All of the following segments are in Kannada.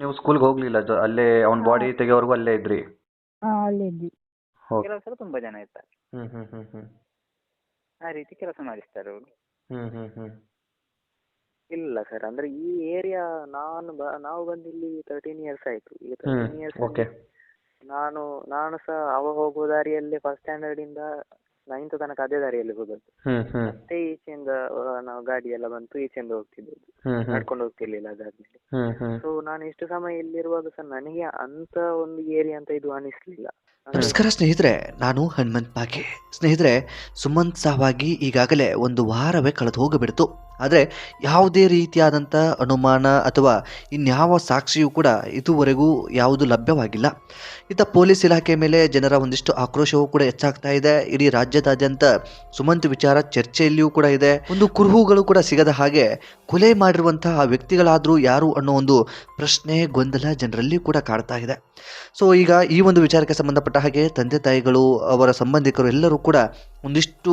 ನೀವು ಸ್ಕೂಲ್ಗೆ ಹೋಗ್ಲಿಲ್ಲ ಅಲ್ಲೇ ಅವ್ನ ಹಾ ಬಾಡಿ ತೆಗೆಯೋವರೆಗೂ ಅಲ್ಲೇ ಇದ್ರಿ? ಹಾ ಅಲ್ಲೇ ಇದ್ವಿ. ಓಕೆ. ಕೆಲವು ಸಲ ತುಂಬಾ ಜನ ಇರ್ತಾರೆ, ಹ್ಮ್ ಹ್ಮ್ ಹ್ಮ್ ಹ್ಮ್ ಆ ರೀತಿ ಕೆಲಸ ಮಾಡಿಸ್ತಾರೆ ಅವರು. ಹ್ಮ್ ಹ್ಮ್ ಹ್ಮ್ ಇಲ್ಲ ಸರ್, ಅಂದ್ರೆ ಈ ಏರಿಯಾ ನಾವು ಬಂದು ಇಲ್ಲಿ 13 ಇಯರ್ಸ್ ಆಯ್ತು. ಈಗ ಹ್ಮ್ 13 ಇಯರ್ಸ್ ಓಕೆ. ನಾನು ಸಹ ಅವ ಹೋಗುವ ದಾರಿಯಲ್ಲಿ ಫಸ್ಟ್ ಸ್ಟ್ಯಾಂಡರ್ಡ್ ಇಂದ 9th ತನಕ ಅದೇ ದಾರಿಯಲ್ಲಿ ಹೋದದ್ದು. ಹ್ಮ್ ಹ್ಮ್ ಮತ್ತೆ ಈಚೆಯಿಂದ ನಾವು ಗಾಡಿ ಎಲ್ಲ ಬಂತು, ಈಚೆಯಿಂದ ಹೋಗ್ತಿದ್ದದ್ದು, ಹ್ಮ್ ಹ್ಮ್ ನಡ್ಕೊಂಡು ಹೋಗ್ತಿರ್ಲಿಲ್ಲ ಅದಾದ್ಮೇಲೆ. ಹ್ಮ್ ಹ್ಮ್ ಸೊ ನಾನು ಇಷ್ಟು ಸಮಯ ಇಲ್ಲಿರುವಾಗ ಸಹ ನನಗೆ ಅಂತ ಒಂದು ಏರಿಯಾ ಅಂತ ಇದು ಅನಿಸ್ಲಿಲ್ಲ. ನಮಸ್ಕಾರ ಸ್ನೇಹಿತರೆ, ನಾನು ಹನುಮಂತ್ ಬಾಗೆ. ಸ್ನೇಹಿತರೆ, ಸುಮಂತ್ ಸಾವಾಗಿ ಈಗಾಗಲೇ ಒಂದು ವಾರವೇ ಕಳೆದು ಹೋಗಿಬಿಡ್ತು. ಆದರೆ ಯಾವುದೇ ರೀತಿಯಾದಂಥ ಅನುಮಾನ ಅಥವಾ ಇನ್ಯಾವ ಸಾಕ್ಷಿಯೂ ಕೂಡ ಇದುವರೆಗೂ ಯಾವುದು ಲಭ್ಯವಾಗಿಲ್ಲ. ಇತ್ತ ಪೊಲೀಸ್ ಇಲಾಖೆ ಮೇಲೆ ಜನರ ಒಂದಿಷ್ಟು ಆಕ್ರೋಶವೂ ಕೂಡ ಹೆಚ್ಚಾಗ್ತಾ ಇದೆ. ಇಡೀ ರಾಜ್ಯದಾದ್ಯಂತ ಸುಮಂತ್ ವಿಚಾರ ಚರ್ಚೆಯಲ್ಲಿಯೂ ಕೂಡ ಇದೆ. ಒಂದು ಕುರುಹುಗಳು ಕೂಡ ಸಿಗದ ಹಾಗೆ ಕೊಲೆ ಮಾಡಿರುವಂತಹ ವ್ಯಕ್ತಿಗಳಾದರೂ ಯಾರು ಅನ್ನೋ ಒಂದು ಪ್ರಶ್ನೆ, ಗೊಂದಲ ಜನರಲ್ಲಿ ಕೂಡ ಕಾಡ್ತಾ ಇದೆ. ಸೊ ಈಗ ಈ ಒಂದು ವಿಚಾರಕ್ಕೆ ಸಂಬಂಧಪಟ್ಟ ಹಾಗೆ ತಂದೆ ತಾಯಿಗಳು, ಅವರ ಸಂಬಂಧಿಕರು ಎಲ್ಲರೂ ಕೂಡ ಒಂದಿಷ್ಟು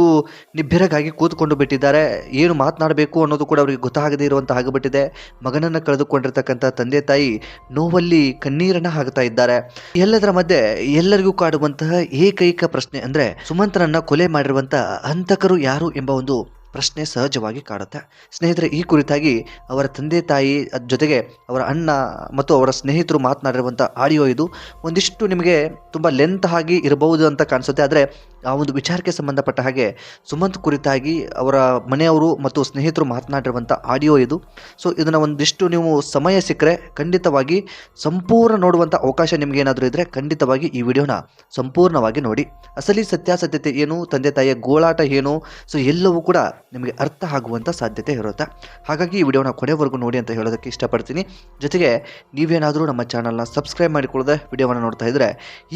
ನಿಬ್ಬೆರಗಾಗಿ ಕೂತ್ಕೊಂಡು ಬಿಟ್ಟಿದ್ದಾರೆ. ಏನು ಮಾತನಾಡಬೇಕು ಅನ್ನೋದು ಕೂಡ ಅವರಿಗೆ ಗೊತ್ತಾಗದೇ ಇರುವಂತ ಆಗಿಬಿಟ್ಟಿದೆ. ಮಗನನ್ನು ಕಳೆದುಕೊಂಡಿರ್ತಕ್ಕಂಥ ತಂದೆ ತಾಯಿ ನೋವಲ್ಲಿ ಕಣ್ಣೀರನ್ನ ಹಾಕ್ತಾ ಇದ್ದಾರೆ. ಎಲ್ಲದರ ಮಧ್ಯೆ ಎಲ್ಲರಿಗೂ ಕಾಡುವಂತಹ ಏಕೈಕ ಪ್ರಶ್ನೆ ಅಂದ್ರೆ ಸುಮಂತನನ್ನ ಕೊಲೆ ಮಾಡಿರುವಂತ ಹಂತಕರು ಯಾರು ಎಂಬ ಒಂದು ಪ್ರಶ್ನೆ ಸಹಜವಾಗಿ ಕಾಡುತ್ತೆ. ಸ್ನೇಹಿತರೆ, ಈ ಕುರಿತಾಗಿ ಅವರ ತಂದೆ ತಾಯಿ ಜೊತೆಗೆ ಅವರ ಅಣ್ಣ ಮತ್ತು ಅವರ ಸ್ನೇಹಿತರು ಮಾತನಾಡಿರುವಂಥ ಆಡಿಯೋ ಇದು. ಒಂದಿಷ್ಟು ನಿಮಗೆ ತುಂಬ ಲೆಂತ್ ಆಗಿ ಇರಬಹುದು ಅಂತ ಕಾಣಿಸುತ್ತೆ, ಆದರೆ ಆ ಒಂದು ವಿಚಾರಕ್ಕೆ ಸಂಬಂಧಪಟ್ಟ ಹಾಗೆ ಸುಮಂತ್ ಕುರಿತಾಗಿ ಅವರ ಮನೆಯವರು ಮತ್ತು ಸ್ನೇಹಿತರು ಮಾತನಾಡಿರುವಂಥ ಆಡಿಯೋ ಇದು. ಸೊ ಇದನ್ನು ಒಂದಿಷ್ಟು ನೀವು ಸಮಯ ಸಿಕ್ಕರೆ ಖಂಡಿತವಾಗಿ ಸಂಪೂರ್ಣ ನೋಡುವಂಥ ಅವಕಾಶ ನಿಮಗೆ ಏನಾದರೂ ಇದ್ದರೆ ಖಂಡಿತವಾಗಿ ಈ ವಿಡಿಯೋನ ಸಂಪೂರ್ಣವಾಗಿ ನೋಡಿ. ಅಸಲಿ ಸತ್ಯಾಸತ್ಯತೆ ಏನು, ತಂದೆ ತಾಯಿಯ ಗೋಳಾಟ ಏನು, ಸೊ ಎಲ್ಲವೂ ಕೂಡ ನಿಮಗೆ ಅರ್ಥ ಆಗುವಂಥ ಸಾಧ್ಯತೆ ಇರುತ್ತೆ. ಹಾಗಾಗಿ ಈ ವಿಡಿಯೋನ ಕೊನೆವರೆಗೂ ನೋಡಿ ಅಂತ ಹೇಳೋದಕ್ಕೆ ಇಷ್ಟಪಡ್ತೀನಿ. ಜೊತೆಗೆ ನೀವೇನಾದರೂ ನಮ್ಮ ಚಾನಲ್ನ ಸಬ್ಸ್ಕ್ರೈಬ್ ಮಾಡಿಕೊಳ್ಳದೆ ವಿಡಿಯೋವನ್ನು ನೋಡ್ತಾ ಇದ್ದರೆ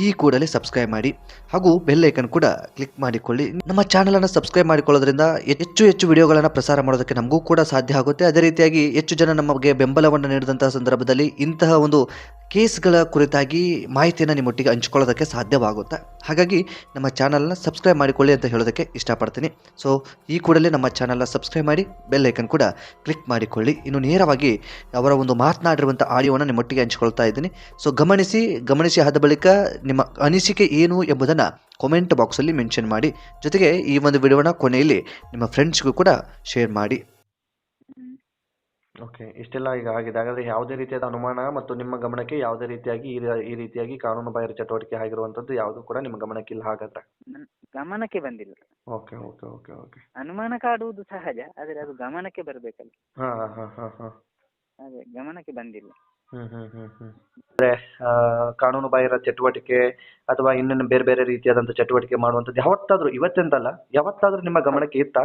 ಈ ಕೂಡಲೇ ಸಬ್ಸ್ಕ್ರೈಬ್ ಮಾಡಿ, ಹಾಗೂ ಬೆಲ್ ಐಕನ್ ಕೂಡ ಕ್ಲಿಕ್ ಮಾಡಿಕೊಳ್ಳಿ. ನಮ್ಮ ಚಾನಲನ್ನು ಸಬ್ಸ್ಕ್ರೈಬ್ ಮಾಡಿಕೊಳ್ಳೋದ್ರಿಂದ ಹೆಚ್ಚು ವಿಡಿಯೋಗಳನ್ನು ಪ್ರಸಾರ ಮಾಡೋದಕ್ಕೆ ನಮಗೂ ಕೂಡ ಸಾಧ್ಯ ಆಗುತ್ತೆ. ಅದೇ ರೀತಿಯಾಗಿ ಹೆಚ್ಚು ಜನ ನಮಗೆ ಬೆಂಬಲವನ್ನು ನೀಡಿದಂತಹ ಸಂದರ್ಭದಲ್ಲಿ ಇಂತಹ ಒಂದು ಕೇಸ್ಗಳ ಕುರಿತಾಗಿ ಮಾಹಿತಿಯನ್ನು ನಿಮ್ಮೊಟ್ಟಿಗೆ ಹಂಚಿಕೊಳ್ಳೋದಕ್ಕೆ ಸಾಧ್ಯವಾಗುತ್ತೆ. ಹಾಗಾಗಿ ನಮ್ಮ ಚಾನಲ್ನ ಸಬ್ಸ್ಕ್ರೈಬ್ ಮಾಡಿಕೊಳ್ಳಿ ಅಂತ ಹೇಳೋದಕ್ಕೆ ಇಷ್ಟಪಡ್ತೀನಿ. ಸೊ ಈ ಕೂಡಲೇ ನಮ್ಮ ಚಾನಲ್ನ ಸಬ್ಸ್ಕ್ರೈಬ್ ಮಾಡಿ, ಬೆಲ್ ಐಕನ್ ಕೂಡ ಕ್ಲಿಕ್ ಮಾಡಿಕೊಳ್ಳಿ. ಇನ್ನು ನೇರವಾಗಿ ಅವರ ಒಂದು ಮಾತನಾಡಿರುವಂಥ ಆಡಿಯೋವನ್ನು ನಿಮ್ಮೊಟ್ಟಿಗೆ ಹಂಚಿಕೊಳ್ತಾ ಇದ್ದೀನಿ. ಸೊ ಗಮನಿಸಿ ಆದ ಬಳಿಕ ನಿಮ್ಮ ಅನಿಸಿಕೆ ಏನು ಎಂಬುದನ್ನು ಕಾಮೆಂಟ್ ಬಾಕ್ಸಲ್ಲಿ ಮೆನ್ಷನ್ ಮಾಡಿ. ಜೊತೆಗೆ ಈ ಒಂದು ವಿಡಿಯೋನ ಕೊನೆಯಲ್ಲಿ ನಿಮ್ಮ ಫ್ರೆಂಡ್ಸ್ಗೂ ಕೂಡ ಶೇರ್ ಮಾಡಿ. ಓಕೆ, ಇಷ್ಟೆಲ್ಲ ಈಗ ಆಗಿದೆ. ಹಾಗಾದ್ರೆ ಯಾವುದೇ ರೀತಿಯಾದ ಅನುಮಾನ ಮತ್ತು ನಿಮ್ಮ ಗಮನಕ್ಕೆ ಯಾವುದೇ ರೀತಿಯಾಗಿ ಈ ರೀತಿಯಾಗಿ ಕಾನೂನು ಬಾಹಿರ ಚಟುವಟಿಕೆ ಆಗಿರುವಂತದ್ದು ಯಾವುದು ಕೂಡ ನಿಮ್ಮ ಗಮನಕ್ಕೆ ಇಲ್ಲ ಹಾಗಾದ್ರೆ? ನನ್ ಗಮನಕ್ಕೆ ಬಂದಿಲ್ಲ. Okay okay okay okay. ಅನುಮಾನ ಕಾಡುವುದು ಸಹಜ, ಆದರೆ ಅದು ಗಮನಕ್ಕೆ ಬರಬೇಕಲ್ಲ. ಹಾ ಹಾ ಹಾ ಹಾ. ಅದೇ ಗಮನಕ್ಕೆ ಬಂದಿಲ್ಲ. ಅಂದ್ರೆ ಕಾನೂನು ಬಾಹಿರ ಚಟುವಟಿಕೆ ಅಥವಾ ಇನ್ನೊಂದು ಬೇರೆ ಬೇರೆ ರೀತಿಯಾದಂತ ಚಟುವಟಿಕೆ ಮಾಡುವಂತದ್ದು ಯಾವತ್ತಾದ್ರೂ, ಇವತ್ತೆಂತಲ್ಲ ಯಾವತ್ತಾದ್ರೂ ನಿಮ್ಮ ಗಮನಕ್ಕೆ ಇತ್ತಾ?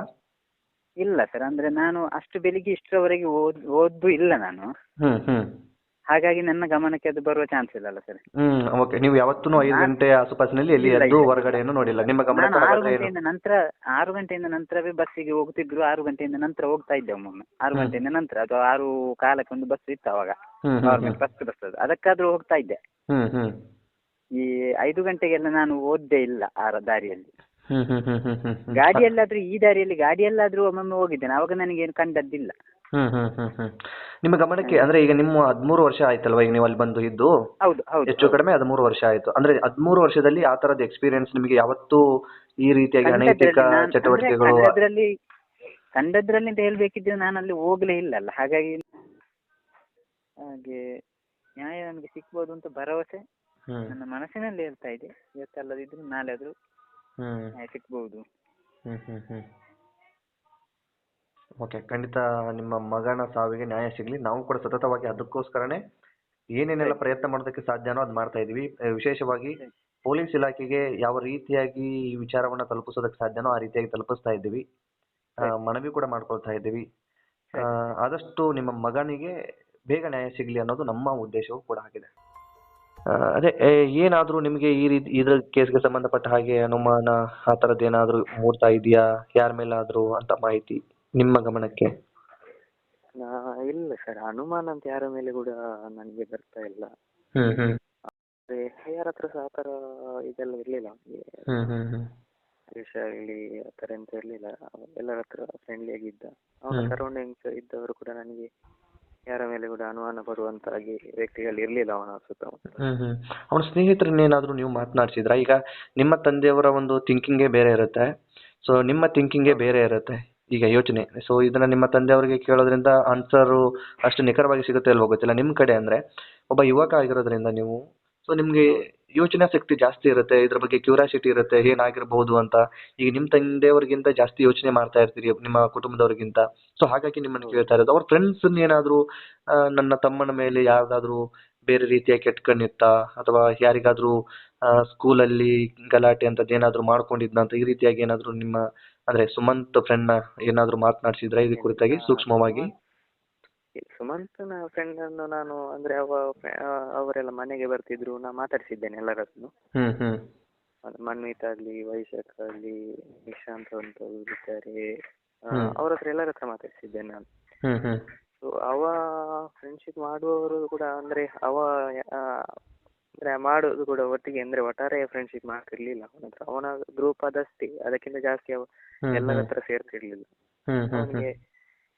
ಇಲ್ಲ ಸರ್, ಅಂದ್ರೆ ನಾನು ಅಷ್ಟು ಬೆಳಿಗ್ಗೆ ಇಷ್ಟರವರೆಗೆ ಓದ್ದು ಇಲ್ಲ ನಾನು. ಹ್ಮ್. ಹಾಗಾಗಿ ನನ್ನ ಗಮನಕ್ಕೆ ಅದು ಬರುವ ಚಾನ್ಸ್ ಇಲ್ಲಲ್ಲ ಸರ್. ಓಕೆ. ನೀವು ಯಾವತ್ತೂ 5 ಗಂಟೆ ಆಸುಪಾಸಿನಲ್ಲಿ ಎಲ್ಲಿ ಎದ್ದು ಹೊರಗಡೆಯನ್ನು ನೋಡಿಲ್ಲ, ನಿಮ್ಮ ನಾನು ಗಮನಕ್ಕೆ 6 ಹಾಗಾದ್ರೆ ಏನು? ಗಂಟೆಯಿಂದ ನಂತರ 6 ಗಂಟೆಯಿಂದ ನಂತರವೇ ಬಸ್ಸಿಗೆ ಹೋಗ್ತಿದ್ರು. 6 ಗಂಟೆಯಿಂದ ನಂತರ ಹೋಗ್ತಾ ಇದ್ದೆ ಒಮ್ಮೊಮ್ಮೆ. 6 ಗಂಟೆಯಿಂದ ನಂತರ ಅಥವಾ 6:15 ಒಂದು ಬಸ್ ಇತ್ತು ಅವಾಗ, ಗವರ್ಮೆಂಟ್ ಫಸ್ಟ್ ಬಸ್ ಅದು, ಅದಕ್ಕಾದ್ರೂ ಹೋಗ್ತಾ ಇದ್ದೆ. ಹ್ಮ್. ಈ 5 ಗಂಟೆಗೆಲ್ಲ ನಾನು ಓದ್ದೇ ಇಲ್ಲ ಆ ದಾರಿಯಲ್ಲಿ. ಹ್ಮ್. ಗಾಡಿಯಲ್ಲಾದ್ರೂ, ಈ ದಾರಿಯಲ್ಲಿ ಗಾಡಿಯಲ್ಲಾದ್ರೂ ಒಮ್ಮೊಮ್ಮೆ ಹೋಗಿದ್ದೇನೆ, ಅವಾಗ ನನಗೇನು ಕಂಡದ್ದಿಲ್ಲ. ಹ್ಮ್. ನಿಮ್ಮ ಗಮನಕ್ಕೆ ಅಂದ್ರೆ ಈಗ ನಿಮ್ಮ 13 ವರ್ಷ ಆಯ್ತಲ್ವಾ ಈಗ ನೀವು ಅಲ್ಲಿ ಬಂದು ಇದ್ದು? ಹೌದು. ಹೆಚ್ಚು ಕಡಿಮೆ 13 ವರ್ಷ ಆಯ್ತು. ಅಂದ್ರೆ 13 ವರ್ಷದಲ್ಲಿ ಆ ತರದ ಎಕ್ಸ್ಪೀರಿಯನ್ಸ್ ನಿಮಗೆ ಯಾವತ್ತೂ ಈ ರೀತಿಯಾಗಿ ಅನೈತಿಕ ಚಟುವಟಿಕೆಗಳು? ಕಂಡದ್ರಲ್ಲಿ ಅಂತ ಹೇಳ್ಬೇಕಿದ್ರೆ ನಾನು ಅಲ್ಲಿ ಹೋಗ್ಲೇ ಇಲ್ಲಲ್ಲ, ಹಾಗಾಗಿ ಹಾಗೆ ನ್ಯಾಯ ನಮಗೆ ಸಿಕ್ಬೋದು ಅಂತ ಭರವಸೆ ನನ್ನ ಮನಸ್ಸಿನಲ್ಲಿ ಹೇಳ್ತಾ ಇದೆ. ಇವತ್ತಲ್ಲದಿದ್ರು ನಾಳೆ ಆದ್ರೂ ನ್ಯಾಯ ಸಿಕ್ಬಹುದು. ಓಕೆ, ಖಂಡಿತ ನಿಮ್ಮ ಮಗನ ಸಾವಿಗೆ ನ್ಯಾಯ ಸಿಗ್ಲಿ. ನಾವು ಕೂಡ ಸತತವಾಗಿ ಅದಕ್ಕೋಸ್ಕರನೇ ಏನೇನೆಲ್ಲ ಪ್ರಯತ್ನ ಮಾಡೋದಕ್ಕೆ ಸಾಧ್ಯನೋ ಅದು ಮಾಡ್ತಾ ಇದೀವಿ. ವಿಶೇಷವಾಗಿ ಪೊಲೀಸ್ ಇಲಾಖೆಗೆ ಯಾವ ರೀತಿಯಾಗಿ ಈ ವಿಚಾರವನ್ನ ತಲುಪಿಸೋದಕ್ಕೆ ಸಾಧ್ಯನೋ ಆ ರೀತಿಯಾಗಿ ತಲುಪಿಸ್ತಾ ಇದ್ದೀವಿ. ಮನವಿ ಕೂಡ ಮಾಡ್ಕೊಳ್ತಾ ಇದ್ದೀವಿ. ಆದಷ್ಟು ನಿಮ್ಮ ಮಗನಿಗೆ ಬೇಗ ನ್ಯಾಯ ಸಿಗ್ಲಿ ಅನ್ನೋದು ನಮ್ಮ ಉದ್ದೇಶವೂ ಕೂಡ ಆಗಿದೆ. ಅದೇ ಏನಾದ್ರೂ ನಿಮಗೆ ಈ ರೀತಿ ಇದ್ರ ಕೇಸ್ಗೆ ಸಂಬಂಧಪಟ್ಟ ಹಾಗೆ ಅನುಮಾನ ಆ ತರದ್ದು ಏನಾದ್ರೂ ಮೂಡ್ತಾ ಇದೆಯಾ ಯಾರ ಮೇಲಾದ್ರೂ ಅಂತ ಮಾಹಿತಿ ನಿಮ್ಮ ಗಮನಕ್ಕೆ? ಇಲ್ಲ ಸರ್, ಅನುಮಾನ ಅಂತ ಯಾರ ಮೇಲೆ ಕೂಡ ನನಗೆ ಬರ್ತಾ ಇಲ್ಲ. ಯಾರ ಹತ್ರ ಸಹ ಆತರ ಇದೆಲ್ಲ ಇರ್ಲಿಲ್ಲ. ದ್ವೇಷ ಆಗಲಿ ಆತರ ಎಂತ ಇರ್ಲಿಲ್ಲ. ಎಲ್ಲರ ಹತ್ರ ಫ್ರೆಂಡ್ಲಿ ಆಗಿದ್ದ. ಅವನ ಸರೌಂಡಿಂಗ್ಸ್ ಇದ್ದವರು ಕೂಡ ನನಗೆ ಯಾರ ಮೇಲೆ ಕೂಡ ಅನುಮಾನ ಪಡುವಂತಾಗಿ ವ್ಯಕ್ತಿಗಳು ಇರ್ಲಿಲ್ಲ ಅವನ ಸುತ್ತಮುತ್ತ. ಅವನ ಸ್ನೇಹಿತರನ್ನೇನಾದ್ರೂ ನೀವು ಮಾತನಾಡಿಸಿದ್ರಾ? ಈಗ ನಿಮ್ಮ ತಂದೆಯವರ ಒಂದು ಥಿಂಕಿಂಗೇ ಬೇರೆ ಇರುತ್ತೆ, ಸೊ ನಿಮ್ಮ ಥಿಂಕಿಂಗೇ ಬೇರೆ ಇರುತ್ತೆ ಈಗ ಯೋಚನೆ. ಸೊ ಇದನ್ನ ನಿಮ್ಮ ತಂದೆಯವರಿಗೆ ಕೇಳೋದ್ರಿಂದ ಆನ್ಸರು ಅಷ್ಟು ನಿಖರವಾಗಿ ಸಿಗುತ್ತೆ ಇಲ್ವೋ ಗೊತ್ತಿಲ್ಲ. ನಿಮ್ಮ ಕಡೆ ಅಂದ್ರೆ ಒಬ್ಬ ಯುವಕ ಆಗಿರೋದ್ರಿಂದ ನೀವು, ಸೊ ನಿಮ್ಗೆ ಯೋಚನಾ ಶಕ್ತಿ ಜಾಸ್ತಿ ಇರುತ್ತೆ, ಇದ್ರ ಬಗ್ಗೆ ಕ್ಯೂರಿಯಾಸಿಟಿ ಇರುತ್ತೆ ಏನಾಗಿರ್ಬಹುದು ಅಂತ. ಈಗ ನಿಮ್ಮ ತಂದೆಯವ್ರಿಗಿಂತ ಜಾಸ್ತಿ ಯೋಚನೆ ಮಾಡ್ತಾ ಇರ್ತೀರಿ ನಿಮ್ಮ ಕುಟುಂಬದವ್ರಿಗಿಂತ. ಸೊ ಹಾಗಾಗಿ ನಿಮ್ಮನ್ನ ಕೇಳ್ತಾ ಇರೋದು. ಅವ್ರ ಫ್ರೆಂಡ್ಸ್ ಏನಾದ್ರು ನನ್ನ ತಮ್ಮನ ಮೇಲೆ ಯಾವ್ದಾದ್ರು ಬೇರೆ ರೀತಿಯ ಕೆಟ್ಟ ಕಣ್ಣಿತ್ತ, ಅಥವಾ ಯಾರಿಗಾದ್ರೂ ಸ್ಕೂಲಲ್ಲಿ ಗಲಾಟೆ ಅಂತದ್ದು ಏನಾದ್ರು ಮಾಡ್ಕೊಂಡಿದ್ನ ಅಂತ, ಈ ರೀತಿಯಾಗಿ ಏನಾದ್ರು ನಿಮ್ಮ ಅಂದ್ರೆ ಸುಮಂತ್ ಫ್ರೆಂಡ್ ನ ಏನಾದ್ರು ಮಾತನಾಡಿಸಿದ್ರ ಈ ಕುರಿತಾಗಿ ಸೂಕ್ಷ್ಮವಾಗಿ? ಸುಮಂತ್ನ ಫ್ರೆಂಡ್ ಅನ್ನು ನಾನು ಅಂದ್ರೆ ಅವರೆಲ್ಲ ಮನೆಗೆ ಬರ್ತಿದ್ರು, ನಾ ಮಾತಾಡಿಸಿದ್ದೇನೆ ಎಲ್ಲರನ್ನು. ಮನ್ವಿತ್ ಆಗ್ಲಿ, ವೈಶಾಖ್ ಆಗ್ಲಿ, ನಿಶಾಂತ್ ಅಂತ ಇದ್ದಾರೆ, ಅವ್ರ ಹತ್ರ ಎಲ್ಲರ ಹತ್ರ ಮಾತಾಡಿಸಿದ್ದೇನೆ ನಾನು. ಸೊ ಅವ ಫ್ರೆಂಡ್ಶಿಪ್ ಮಾಡುವವರು ಕೂಡ ಅಂದ್ರೆ ಅಂದ್ರೆ ಮಾಡೋದು ಕೂಡ ಒಟ್ಟಿಗೆ ಅಂದ್ರೆ ಒಟ್ಟಾರೆ ಫ್ರೆಂಡ್ಶಿಪ್ ಮಾಡ್ತಿರ್ಲಿಲ್ಲ ಅವನ ಹತ್ರ. ಅವನ ಗ್ರೂಪ್ ಅದಷ್ಟೇ, ಅದಕ್ಕಿಂತ ಜಾಸ್ತಿ ಎಲ್ಲರ ಹತ್ರ ಸೇರ್ತಿರ್ಲಿಲ್ಲ ಅವನಿಗೆ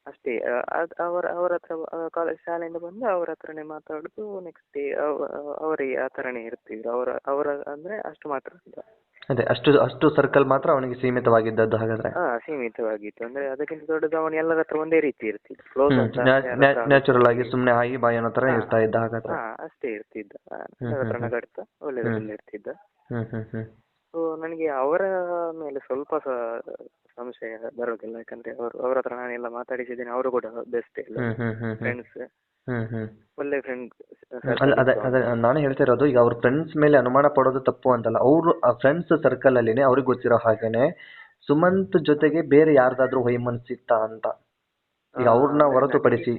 ಅಷ್ಟೇ. ಅವರ ಹತ್ರ ಕಾಲೇಜ್ ಶಾಲೆಯಿಂದ ಬಂದು ಅವ್ರ ಹತ್ರನೇ ಮಾತಾಡುದು, ನೆಕ್ಸ್ಟ್ ಡೇ ಅವರಿಗೆ ಆ ತರನೇ ಇರ್ತಿದ್ರು. ಅವರ ಅಂದ್ರೆ ಅಷ್ಟು ಮಾತ್ರ ಇದ್ದ. ಅದೇ ಅಷ್ಟು ಸರ್ಕಲ್ ಮಾತ್ರ ಅವನಿಗೆ ಸೀಮಿತವಾಗಿದ್ದದ್ದು ಹಾಗಾದ್ರೆ? ಸೀಮಿತವಾಗಿತ್ತು. ಅಂದ್ರೆ ಅದಕ್ಕಿಂತ ದೊಡ್ಡದು ಅವನು ಎಲ್ಲರ ಹತ್ರ ಒಂದೇ ರೀತಿ ಇರ್ತಿದ್ದ, ಕ್ಲೋಸ್ ಅಂತ ನ್ಯಾಚುರಲ್ ಆಗಿ ಸುಮ್ನೆ ಹಾಯಿ ಬಾಯಿ ಅನ್ನೋ ತರ ಇರ್ತಾ ಇದ್ದ ಹಾಗಾದ್ರೆ? ಅಷ್ಟೇ ಇರ್ತಿದ್ದ, ಎಲ್ಲರ ಹತ್ರ ನಗಾಡ್ತಾ ಒಳ್ಳೆದ್ರಲ್ಲಿ ಇರ್ತಿದ್ದ. ಸೊ ನನಗೆ ಅವರ ಮೇಲೆ ಸ್ವಲ್ಪ ಸಂಶಯ ಬರೋದಿಲ್ಲ, ಯಾಕಂದ್ರೆ ಅವ್ರ ಹತ್ರ ನಾನೆಲ್ಲ ಮಾತಾಡಿಸಿದ್ದೇನೆ. ಅವರು ಕೂಡ ಬೆಸ್ಟ್ ಫ್ರೆಂಡ್ಸ್, ಒಳ್ಳೆ ಫ್ರೆಂಡ್. ನಾನು ಹೇಳ್ತಾ ಇರೋದು, ಈಗ ಅವ್ರ ಫ್ರೆಂಡ್ಸ್ ಮೇಲೆ ಅನುಮಾನ ಪಡೋದು ತಪ್ಪು ಅಂತಲ್ಲ, ಅವರು ಫ್ರೆಂಡ್ಸ್ ಸರ್ಕಲ್ ಅಲ್ಲಿನೇ ಅವ್ರಿಗೆ ಗೊತ್ತಿರೋ ಹಾಗೇನೆ ಸುಮಂತ್ ಜೊತೆಗೆ ಬೇರೆ ಯಾರ್ದಾದ್ರೂ ವೈಮನಸ್ಸಿತ್ತ ಅಂತ, ಈಗ ಅವ್ರನ್ನ ಹೊರತುಪಡಿಸಿ.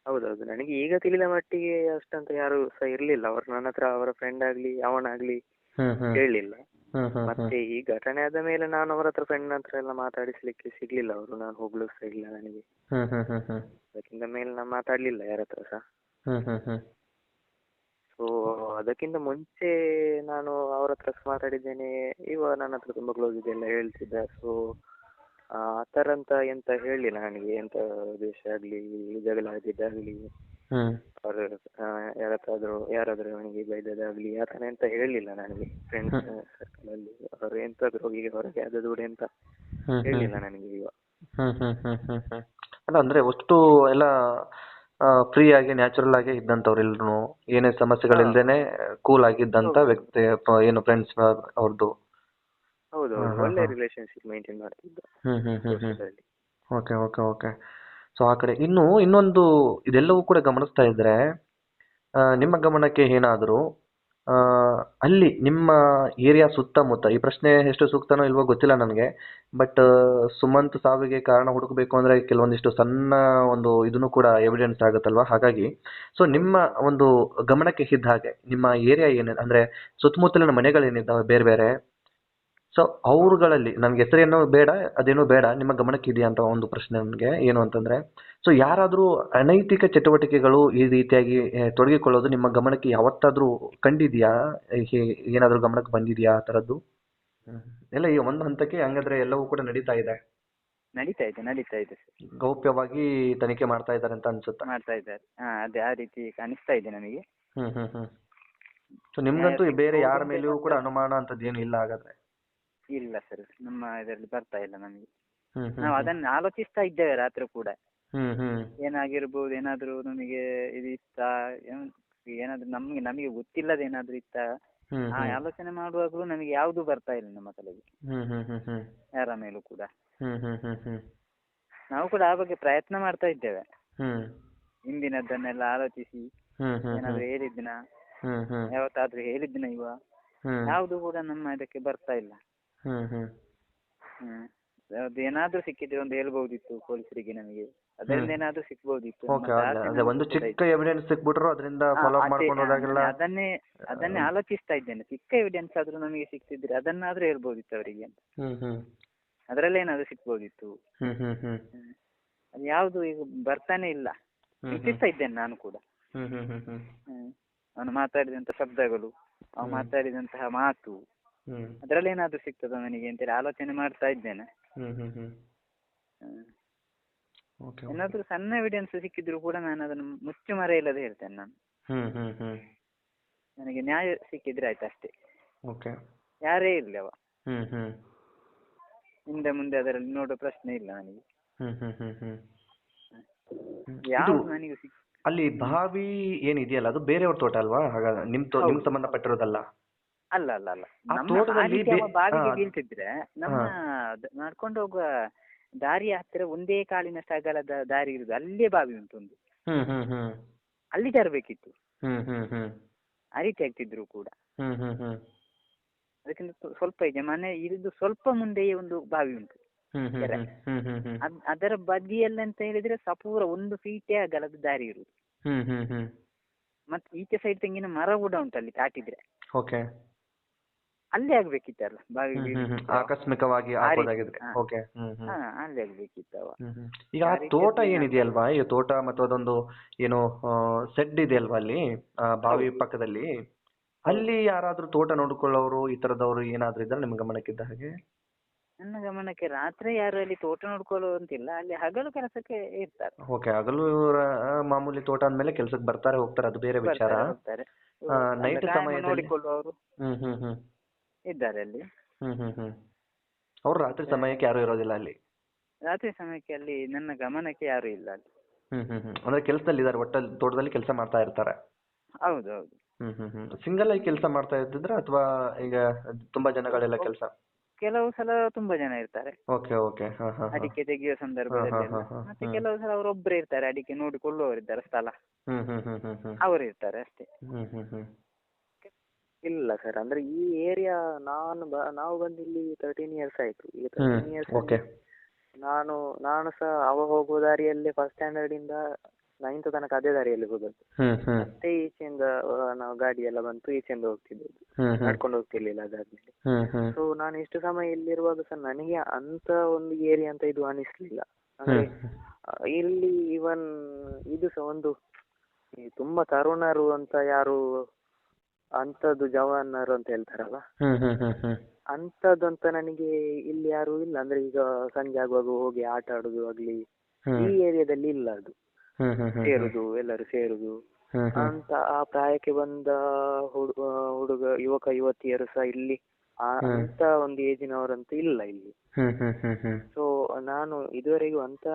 ಹೌದೌದು, ನನಗೆ ಈಗ ತಿಳಿದ ಮಟ್ಟಿಗೆ ಅಷ್ಟಂತ ಯಾರು ಸಹ ಇರ್ಲಿಲ್ಲ. ಅವ್ರು ನನ್ನ ಹತ್ರ ಅವರ ಫ್ರೆಂಡ್ ಆಗ್ಲಿ ಅವನಾಗ್ಲಿ ಹೇಳಿಲ್ಲ. ಮತ್ತೆ ಈ ಘಟನೆ ಆದ ಮೇಲೆ ನಾನು ಅವರ ಹತ್ರ ಫ್ರೆಂಡ್ ಹತ್ರ ಎಲ್ಲ ಮಾತಾಡಿಸ್ಲಿಕ್ಕೆ ಸಿಗ್ಲಿಲ್ಲ ಅವರು, ನಾನು ಹೋಗ್ಲು ಸಹ ಇಲ್ಲ ನನಗೆ. ಅದಕ್ಕಿಂತ ಮೇಲೆ ನಾನು ಮಾತಾಡ್ಲಿಲ್ಲ ಯಾರ ಹತ್ರ ಸಹ. ಸೊ ಅದಕ್ಕಿಂತ ಮುಂಚೆ ನಾನು ಅವ್ರ ಹತ್ರ ಮಾತಾಡಿದ್ದೇನೆ, ನನ್ನ ಹತ್ರ ತುಂಬಾ ಕ್ಲೋಸ್ ಇದೆ ಎಲ್ಲ ಹೇಳ್ತಿದ್ದ. ಸೊ ಆ ತರ ಅಂತ ಎಂತ ಹೇಳಿಲ್ಲ ನನಗೆ, ಎಂತ ದ್ವೇಷ ಆಗ್ಲಿ ಜಗಳ ಆಗಿದ್ದಾಗ್ಲಿ, ಅವ್ರು ಯಾರಾದ್ರೂ ಅವನಿಗೆ ಬೈದದಾಗ್ಲಿ ಆ ತರ ಎಂತ ಹೇಳಿಲ್ಲ ನನಗೆ. ಫ್ರೆಂಡ್ಸ್ ಸರ್ಕಲ್ ಅಲ್ಲಿ ಅವರು ಎಂತಾದ್ರು ಈಗ ಹೊರಗೆ ಆದದ್ದು ಕೂಡ ಎಂತ ಹೇಳಿಲ್ಲ ನನಗೆ ಈಗ. ಅಲ್ಲ ಅಂದ್ರೆ ಅಷ್ಟು ಎಲ್ಲ ಫ್ರೀ ಆಗಿ ನ್ಯಾಚುರಲ್ ಆಗಿ ಇದ್ದಂತವ್ರು ಎಲ್ರು, ಏನೇ ಸಮಸ್ಯೆಗಳಿಲ್ದೇನೆ ಕೂಲ್ ಆಗಿದ್ದಂತ ವ್ಯಕ್ತಿ ಏನು ಫ್ರೆಂಡ್ಸ್ ಅವ್ರದ್ದು? ಹೌದು, ಒಳ್ಳೆ ರಿಲೇಶನ್ಶಿಪ್ ಮೇಂಟೈನ್ ಮಾಡ್ತಿದ್ದ. Okay okay okay. ಸೊ ಆ ಕಡೆ ಇನ್ನೊಂದು ಇದೆಲ್ಲವೂ ಕೂಡ ಗಮನಿಸ್ತಾ ಇದ್ರೆ ನಿಮ್ಮ ಗಮನಕ್ಕೆ ಏನಾದರೂ ಅಲ್ಲಿ ನಿಮ್ಮ ಏರಿಯಾ ಸುತ್ತಮುತ್ತ, ಈ ಪ್ರಶ್ನೆ ಎಷ್ಟು ಸೂಕ್ತನೋ ಇಲ್ವೋ ಗೊತ್ತಿಲ್ಲ ನನಗೆ, ಬಟ್ ಸುಮಂತ್ ಸಾವಿಗೆ ಕಾರಣ ಹುಡುಕಬೇಕು ಅಂದ್ರೆ ಕೆಲವೊಂದಿಷ್ಟು ಸಣ್ಣ ಒಂದು ಇದನ್ನು ಕೂಡ ಎವಿಡೆನ್ಸ್ ಆಗುತ್ತಲ್ವಾ? ಹಾಗಾಗಿ ಸೊ ನಿಮ್ಮ ಒಂದು ಗಮನಕ್ಕೆ ಇದ್ದ ಹಾಗೆ ನಿಮ್ಮ ಏರಿಯಾ ಏನಿದೆ ಅಂದ್ರೆ ಸುತ್ತಮುತ್ತಲಿನ ಮನೆಗಳೇನಿದ್ದಾವೆ ಬೇರೆ ಬೇರೆ, ಸೊ ಅವ್ರುಗಳಲ್ಲಿ ನನ್ಗೆ ಹೆಸರೇನೋ ಬೇಡ ಅದೇನೋ ಬೇಡ, ನಿಮ್ಮ ಗಮನಕ್ಕೆ ಇದೆಯಾ ಅಂತ ಒಂದು ಪ್ರಶ್ನೆ ನನಗೆ. ಏನು ಅಂತಂದ್ರೆ, ಸೊ ಯಾರಾದ್ರೂ ಅನೈತಿಕ ಚಟುವಟಿಕೆಗಳು ಈ ರೀತಿಯಾಗಿ ತೊಡಗಿಕೊಳ್ಳೋದು ನಿಮ್ಮ ಗಮನಕ್ಕೆ ಯಾವತ್ತಾದ್ರೂ ಕಂಡಿದ್ಯಾ? ಏನಾದ್ರೂ ಗಮನಕ್ಕೆ ಬಂದಿದ್ಯಾ ಆ ತರದ್ದು? ಎಲ್ಲ ಈ ಒಂದು ಹಂತಕ್ಕೆ ಹಂಗಾದ್ರೆ ಎಲ್ಲವೂ ಕೂಡ ನಡೀತಾ ಇದೆ, ನಡೀತಾ ಇದೆ ಗೌಪ್ಯವಾಗಿ ತನಿಖೆ ಮಾಡ್ತಾ ಇದ್ದಾರೆ ಅಂತ ಅನ್ಸುತ್ತೆ. ಮಾಡ್ತಾ ಇದ್ದಾರೆ, ಅದೇ ಆ ರೀತಿ ಅನಿಸ್ತಾ ಇದೆ ನನಗೆ. ಸೊ ನಿಮ್ಗಂತೂ ಬೇರೆ ಯಾರ ಮೇಲೆಯೂ ಕೂಡ ಅನುಮಾನ ಅಂತದ್ದು ಏನು ಇಲ್ಲ ಹಾಗಾದ್ರೆ? ಇಲ್ಲ ಸರ್, ನಮ್ಮ ಇದರಲ್ಲಿ ಬರ್ತಾ ಇಲ್ಲ ನಮಗೆ. ನಾವು ಅದನ್ನ ಆಲೋಚಿಸ್ತಾ ಇದ್ದೇವೆ ರಾತ್ರಿ ಕೂಡ, ಏನಾಗಿರ್ಬೋದು, ಏನಾದ್ರೂ ನಮಗೆ ಇದು ಇತ್ತ, ಏನಾದ್ರೂ ನಮಗೆ ಗೊತ್ತಿಲ್ಲದ ಏನಾದ್ರೂ ಇತ್ತ, ಆ ಆಲೋಚನೆ ಮಾಡುವಾಗಲೂ ನಮಗೆ ಯಾವ್ದು ಬರ್ತಾ ಇಲ್ಲ ನಮ್ಮ ತಲೆಗೆ, ಯಾರ ಮೇಲೂ ಕೂಡ. ನಾವು ಕೂಡ ಆ ಬಗ್ಗೆ ಪ್ರಯತ್ನ ಮಾಡ್ತಾ ಇದ್ದೇವೆ, ಹಿಂದಿನದ್ದನ್ನೆಲ್ಲ ಆಲೋಚಿಸಿ ಏನಾದ್ರೂ ಹೇಳಿದ್ನ, ಯಾವತ್ತಾದ್ರೂ ಹೇಳಿದ್ನ ಯಾವ್ದು ಕೂಡ ನಮ್ಮ ಇದಕ್ಕೆ ಬರ್ತಾ ಇಲ್ಲ. ಅದೇನಾದ್ರೂ ಸಿಕ್ಕಿದ್ರೆ ಒಂದು ಹೇಳ್ಬಹುದಿತ್ತು ಪೊಲೀಸರಿಗೆ, ನಮಗೆ ಅದರಿಂದ ಏನಾದ್ರೂ ಸಿಕ್ಬಹುದಿತ್ತು. ಒಂದು ಚಿಕ್ಕ ಎವಿಡೆನ್ಸ್ ಸಿಕ್ಬಿಟ್ರು ಅದರಿಂದ ಫಾಲೋ ಅಪ್ ಮಾಡ್ಕೊಂಡು ಹೋದಾಗೆಲ್ಲ ಅದನ್ನೇ ಆಲೋಚಿಸ್ತಾ ಇದ್ದೇನೆ. ಚಿಕ್ಕ ಎವಿಡೆನ್ಸ್ ಆದ್ರೂ ನಮಗೆ ಸಿಕ್ತಿದ್ರೆ ಅದನ್ನಾದ್ರೂ ಹೇಳ್ಬಹುದಿತ್ತು ಅವರಿಗೆ ಅಂತ, ಅದರಲ್ಲೇ ಏನಾದ್ರೂ ಸಿಕ್ಬಹುದಿತ್ತು. ಅದು ಯಾವ್ದು ಈಗ ಬರ್ತಾನೆ ಇಲ್ಲ, ಚಿಂತಿಸ್ತಾ ಇದ್ದೇನೆ ನಾನು ಕೂಡ. ಅವನು ಮಾತಾಡಿದಂತ ಶಬ್ದಗಳು, ಅವನು ಮಾತಾಡಿದಂತಹ ಮಾತು, ಅದರಲ್ಲಿ ಏನಾದ್ರೂ ಸಿಗ್ತದ ನನಗೆ ಅಂತೇಳಿ ಆಲೋಚನೆ ಮಾಡ್ತಾ ಇದ್ದೇನೆ. ಓಕೆ. ಏನಾದ್ರೂ ಸಣ್ಣ ಎವಿಡೆನ್ಸ್ ಸಿಕ್ಕಿದ್ರು ಕೂಡ ನಾನು ಅದನ್ನು ಮುಚ್ಚು ಮರೆ ಇಲ್ಲದೆ ಹೇಳ್ತೇನೆ ನಾನು. ಹ್ಮ್ ಹ್ಮ್ ಹ್ಮ್ ನನಗೆ ನ್ಯಾಯ ಸಿಕ್ಕಿದ್ರೆ ಆಯ್ತು ಅಷ್ಟೇ. ಓಕೆ. ಯಾರೇ ಇರ್ಲಿ ಅವ, ಹ್ಮ್ ಹ್ಮ್ ಹಿಂದೆ ಮುಂದೆ ಅದರಲ್ಲಿ ನೋಡೋ ಪ್ರಶ್ನೆ ಇಲ್ಲ ನನಗೆ. ಹ್ಮ್ ಹ್ಮ್ ಹ್ಮ್ ಹ್ಮ್ ಇದು ಯಾವ್ದು ನನಗೆ ಅಲ್ಲಿ ಬಾವಿ ಏನಿದೆಯಲ್ಲ ಅದು ಬೇರೆಯವ್ರ ತೋಟ ಅಲ್ವಾ? ಹಾಗಾದ್ರೆ ನಿಮ್ ಹೌದು. ಸಂಬಂಧಪಟ್ಟಿರೋದಲ್ಲ. ಅಲ್ಲ ಅಲ್ಲ ಅಲ್ಲ, ಆ ನಮ್ಮ ಆ ತೋಟದಲ್ಲಿ ರೀತಿ ಅವ ಬಾವಿಗೆ ಹಾ ಬೀಳ್ತಿದ್ರೆ ನಮ್ಮ ಹಾ ನಡ್ಕೊಂಡು ಹೋಗುವ ದಾರಿಯ ಹತ್ತಿರ ಒಂದೇ ಕಾಲಿನಷ್ಟು ಅಗಲದ ದಾರಿ ಇರುದು, ಅಲ್ಲೇ ಬಾವಿ ಉಂಟು ಒಂದು, ಹ್ಮ್ ಹ್ಮ್ ಹ್ಮ್ ಅಲ್ಲಿ ತರಬೇಕಿತ್ತು. ಹ್ಮ್ ಹ್ಮ್ ಹ್ಮ್ ಆ ರೀತಿ ಆಗ್ತಿದ್ರು ಕೂಡ. ಹ್ಮ್ ಹ್ಮ್ ಹ್ಮ್ ಅದಕ್ಕಿಂತ ಸ್ವಲ್ಪ ಇದೆ, ಮನೆ ಇರುದು ಸ್ವಲ್ಪ ಮುಂದೆಯೇ ಒಂದು ಬಾವಿ ಉಂಟು, ಹ್ಮ್ ಹ್ಮ್ ಕೆರೆ. ಹ್ಮ್ ಹ್ಮ್ ಹ್ಮ್ ಅದರ ಬದಿಯಲ್ಲಿ ಅಂತ ಹೇಳಿದ್ರೆ ಸಪೂರ 1 ಫೀಟೇ ಅಗಲದ ದಾರಿ ಇರುದು. ಹ್ಮ್ ಹ್ಮ್ ಹ್ಮ್ ಮತ್ತೆ ಈಚೆ ಸೈಡ್ ತೆಂಗಿನ ಮರ ಕೂಡ ಉಂಟು ಅಲ್ಲಿ ದಾಟಿದ್ರೆ. ಓಕೆ. ಅಲ್ಲೇ ಆಗ್ಬೇಕಿತ್ತಲ್ಲ ಬಾವಿ ಹ್ಮ್ ಹ್ಮ್ ಹ್ಮ್ ಬೀಳ್ತಿತ್ತು. ಆಕಸ್ಮಿಕವಾಗಿ ಆ ರೀತಿ, ಹಾಕೋದಾಗಿದ್ರೆ. ಹಾ ಓಕೆ. ಹ್ಮ್ ಹ್ಮ್ ಹಾ ಅಲ್ಲೇ ಆಗ್ಬೇಕಿತ್ತವ. ಹ್ಮ್ ಹ್ಮ್ ಈಗ ಆ ಆ ತೋಟ ರೀತಿಯಲ್ಲಿ ನಾನು ಏನಿದೆಯಲ್ವಾ, ಈ ತೋಟ ಮತ್ತು ಅದೊಂದು ಏನು ಸೆಡ್ ಇದೆಯಲ್ವಾ ಅಲ್ಲಿ ಬಾವಿ ಹೌದು ಪಕ್ಕದಲ್ಲಿ, ಹೌದು. ಅಲ್ಲಿ ಯಾರಾದ್ರೂ ತೋಟ ನೋಡ್ಕೊಳ್ಳೋರು ಈ ತರದವರು ಏನಾದ್ರೂ ಇದ್ರೆ ನಿಮ್ ಗಮನಕ್ಕಿದ್ದ ಹಾಗೆ? ನನ್ನ ಗಮನಕ್ಕೆ ರಾತ್ರಿ ಯಾರು ಅಲ್ಲಿ ತೋಟ ನೋಡ್ಕೊಳ್ಳುವಂತಿಲ್ಲ, ಅಲ್ಲಿ ಹಗಲು ಕೆಲಸಕ್ಕೆ ಇರ್ತಾರೆ. ಓಕೆ. ಹಗಲು ಮಾಮೂಲಿ ತೋಟ ಅಂದ್ಮೇಲೆ ಕೆಲ್ಸಕ್ಕೆ ಬರ್ತಾರೆ ಹೋಗ್ತಾರೆ, ಅದು ಬೇರೆ ವಿಚಾರ. ಬರ್ತಾರೆ ಹೋಗ್ತಾರೆ. ಅಂದ್ರೆ ನೈಟ್ ಕಾಯಂ ಸಮಯದಲ್ಲಿ ನೋಡಿಕೊಳ್ಳುವವರು ಹ್ಮ್ ಹ್ಮ್ ಹ್ಮ್ ಇದ್ದಾರೆ ಅಲ್ಲಿ. ಹ್ಮ್ ಹ್ಮ್ ಹ್ಮ್ ಅವ್ರು ರಾತ್ರಿ ಸಮಯಕ್ಕೆ ಯಾರು ಇರೋದಿಲ್ಲ ಅಲ್ಲಿ? ರಾತ್ರಿ ಸಮಯಕ್ಕೆ ಅಲ್ಲಿ ನನ್ನ ಗಮನಕ್ಕೆ ಯಾರು ಇಲ್ಲ ಅಲ್ಲಿ. ಹ್ಮ್ ಹ್ಮ್ ಹ್ಮ್ ಅಂದ್ರೆ ಕೆಲ್ಸದಲ್ಲಿ ಇದಾರೆ, ಒಟ್ಟಲ್ಲಿ ತೋಟದಲ್ಲಿ ಕೆಲಸ ಮಾಡ್ತಾ ಇರ್ತಾರೆ. ಹೌದು ಹೌದು. ಹ್ಮ್ ಹ್ಮ್ ಹ್ಮ್ ಸಿಂಗಲ್ ಆಗಿ ಕೆಲಸ ಮಾಡ್ತಾ ಇದ್ದಿದ್ರ ಅಥವಾ ಈಗ ತುಂಬಾ ಜನಗಳೆಲ್ಲ ಕೆಲಸ? ಕೆಲವು ಸಲ ತುಂಬಾ ಜನ ಇರ್ತಾರೆ ಓಕೆ ಓಕೆ. ಹಾ ಹಾ ಹಾ ಅಡಿಕೆ ತೆಗೆಯುವ ಹಾ ಹಾ ಸಂದರ್ಭದಲ್ಲೆಲ್ಲ. ಹಾ ಹಾ ಮತ್ತೆ ಹ್ಮ್ ಕೆಲವು ಸಲ ಅವರೊಬ್ಬರೇ ಇರ್ತಾರೆ, ಅಡಿಕೆ ನೋಡಿಕೊಳ್ಳುವವರಿದ್ದಾರೆ ಸ್ಥಳ, ಹ್ಮ್ ಹ್ಮ್ ಹ್ಮ್ ಹ್ಮ್ ಹ್ಮ್ ಅವರು ಇರ್ತಾರೆ ಅಷ್ಟೇ. ಹ್ಮ್ ಹ್ಮ್ ಹ್ಮ್ ಇಲ್ಲ ಸರ್, ಅಂದ್ರೆ ಈ ಏರಿಯಾ ನಾವು ಬಂದು ಇಲ್ಲಿ 13 ಇಯರ್ಸ್ ಆಯ್ತು. ಈ ಹ್ಮ್ 13 ಇಯರ್ಸ್ ಓಕೆ. ನಾನು ಸಹ ಅವ ಹೋಗುವ ದಾರಿಯಲ್ಲೇ ಫಸ್ಟ್ ಸ್ಟ್ಯಾಂಡರ್ಡ್ ಇಂದ 9th ತನಕ ಅದೇ ದಾರಿಯಲ್ಲಿ ಹೋದದ್ದು. ಹ್ಮ್ ಹ್ಮ್ ಮತ್ತೆ ಈಚೆಯಿಂದ ನಾವು ಗಾಡಿ ಎಲ್ಲ ಬಂತು, ಈಚೆಯಿಂದ ಹೋಗ್ತಿದ್ದದ್ದು, ಹ್ಮ್ ಹ್ಮ್ ನಡ್ಕೊಂಡು ಹೋಗ್ತಿರ್ಲಿಲ್ಲ ಅದಾದ್ಮೇಲೆ. ಹ್ಮ್ ಹ್ಮ್ ಸೊ ನಾನು ಇಷ್ಟು ಸಮಯ ಇಲ್ಲಿರುವಾಗ ಸಹ ನನಗೆ ಅಂತ ಒಂದು ಏರಿಯಾ ಅಂತ ಇದು ಅನಿಸ್ಲಿಲ್ಲ. ಅಂದ್ರೆ ಇಲ್ಲಿ ಇವನ್ ಇದು ಸಹ ಒಂದು ಈ ತುಂಬಾ ತರುಣರು ಅಂತ ಯಾರು ಅಂತದ್ದು ಜವಾನರು ಅಂತ ಹೇಳ್ತಾರಲ್ಲ, ಹ್ಮ್ ಹ್ಮ್ ಹ್ಮ್ ಹ್ಮ್ ಅಂತದಂತ ನನಗೆ ಇಲ್ಲಿ ಯಾರು ಇಲ್ಲ. ಅಂದ್ರೆ ಈಗ ಸಂಜೆ ಆಗುವಾಗ ಹೋಗಿ ಆಟ ಆಡುದು ಆಗ್ಲಿ ಈ ಏರಿಯಾದಲ್ಲಿ ಇಲ್ಲ. ಅದು ಹ್ಮ್ ಹ್ಮ್ ಹ್ಮ್ ಸೇರುದು, ಎಲ್ಲರೂ ಸೇರುದು ಹ್ಮ್ ಹ್ಮ್ ಅಂತ ಆ ಪ್ರಾಯಕ್ಕೆ ಬಂದ ಹುಡುಗ ಯುವಕ ಯುವತಿಯರು ಸಹ ಇಲ್ಲಿ ಅಂತ ಒಂದು ಏಜಿನವರಂತೂ ಇಲ್ಲ ಇಲ್ಲಿ. ಹ್ಮ್ ಹ್ಮ್ ಹ್ಮ್ ಹ್ಮ್ ಸೊ ನಾನು ಇದುವರೆಗೂ ಅಂತ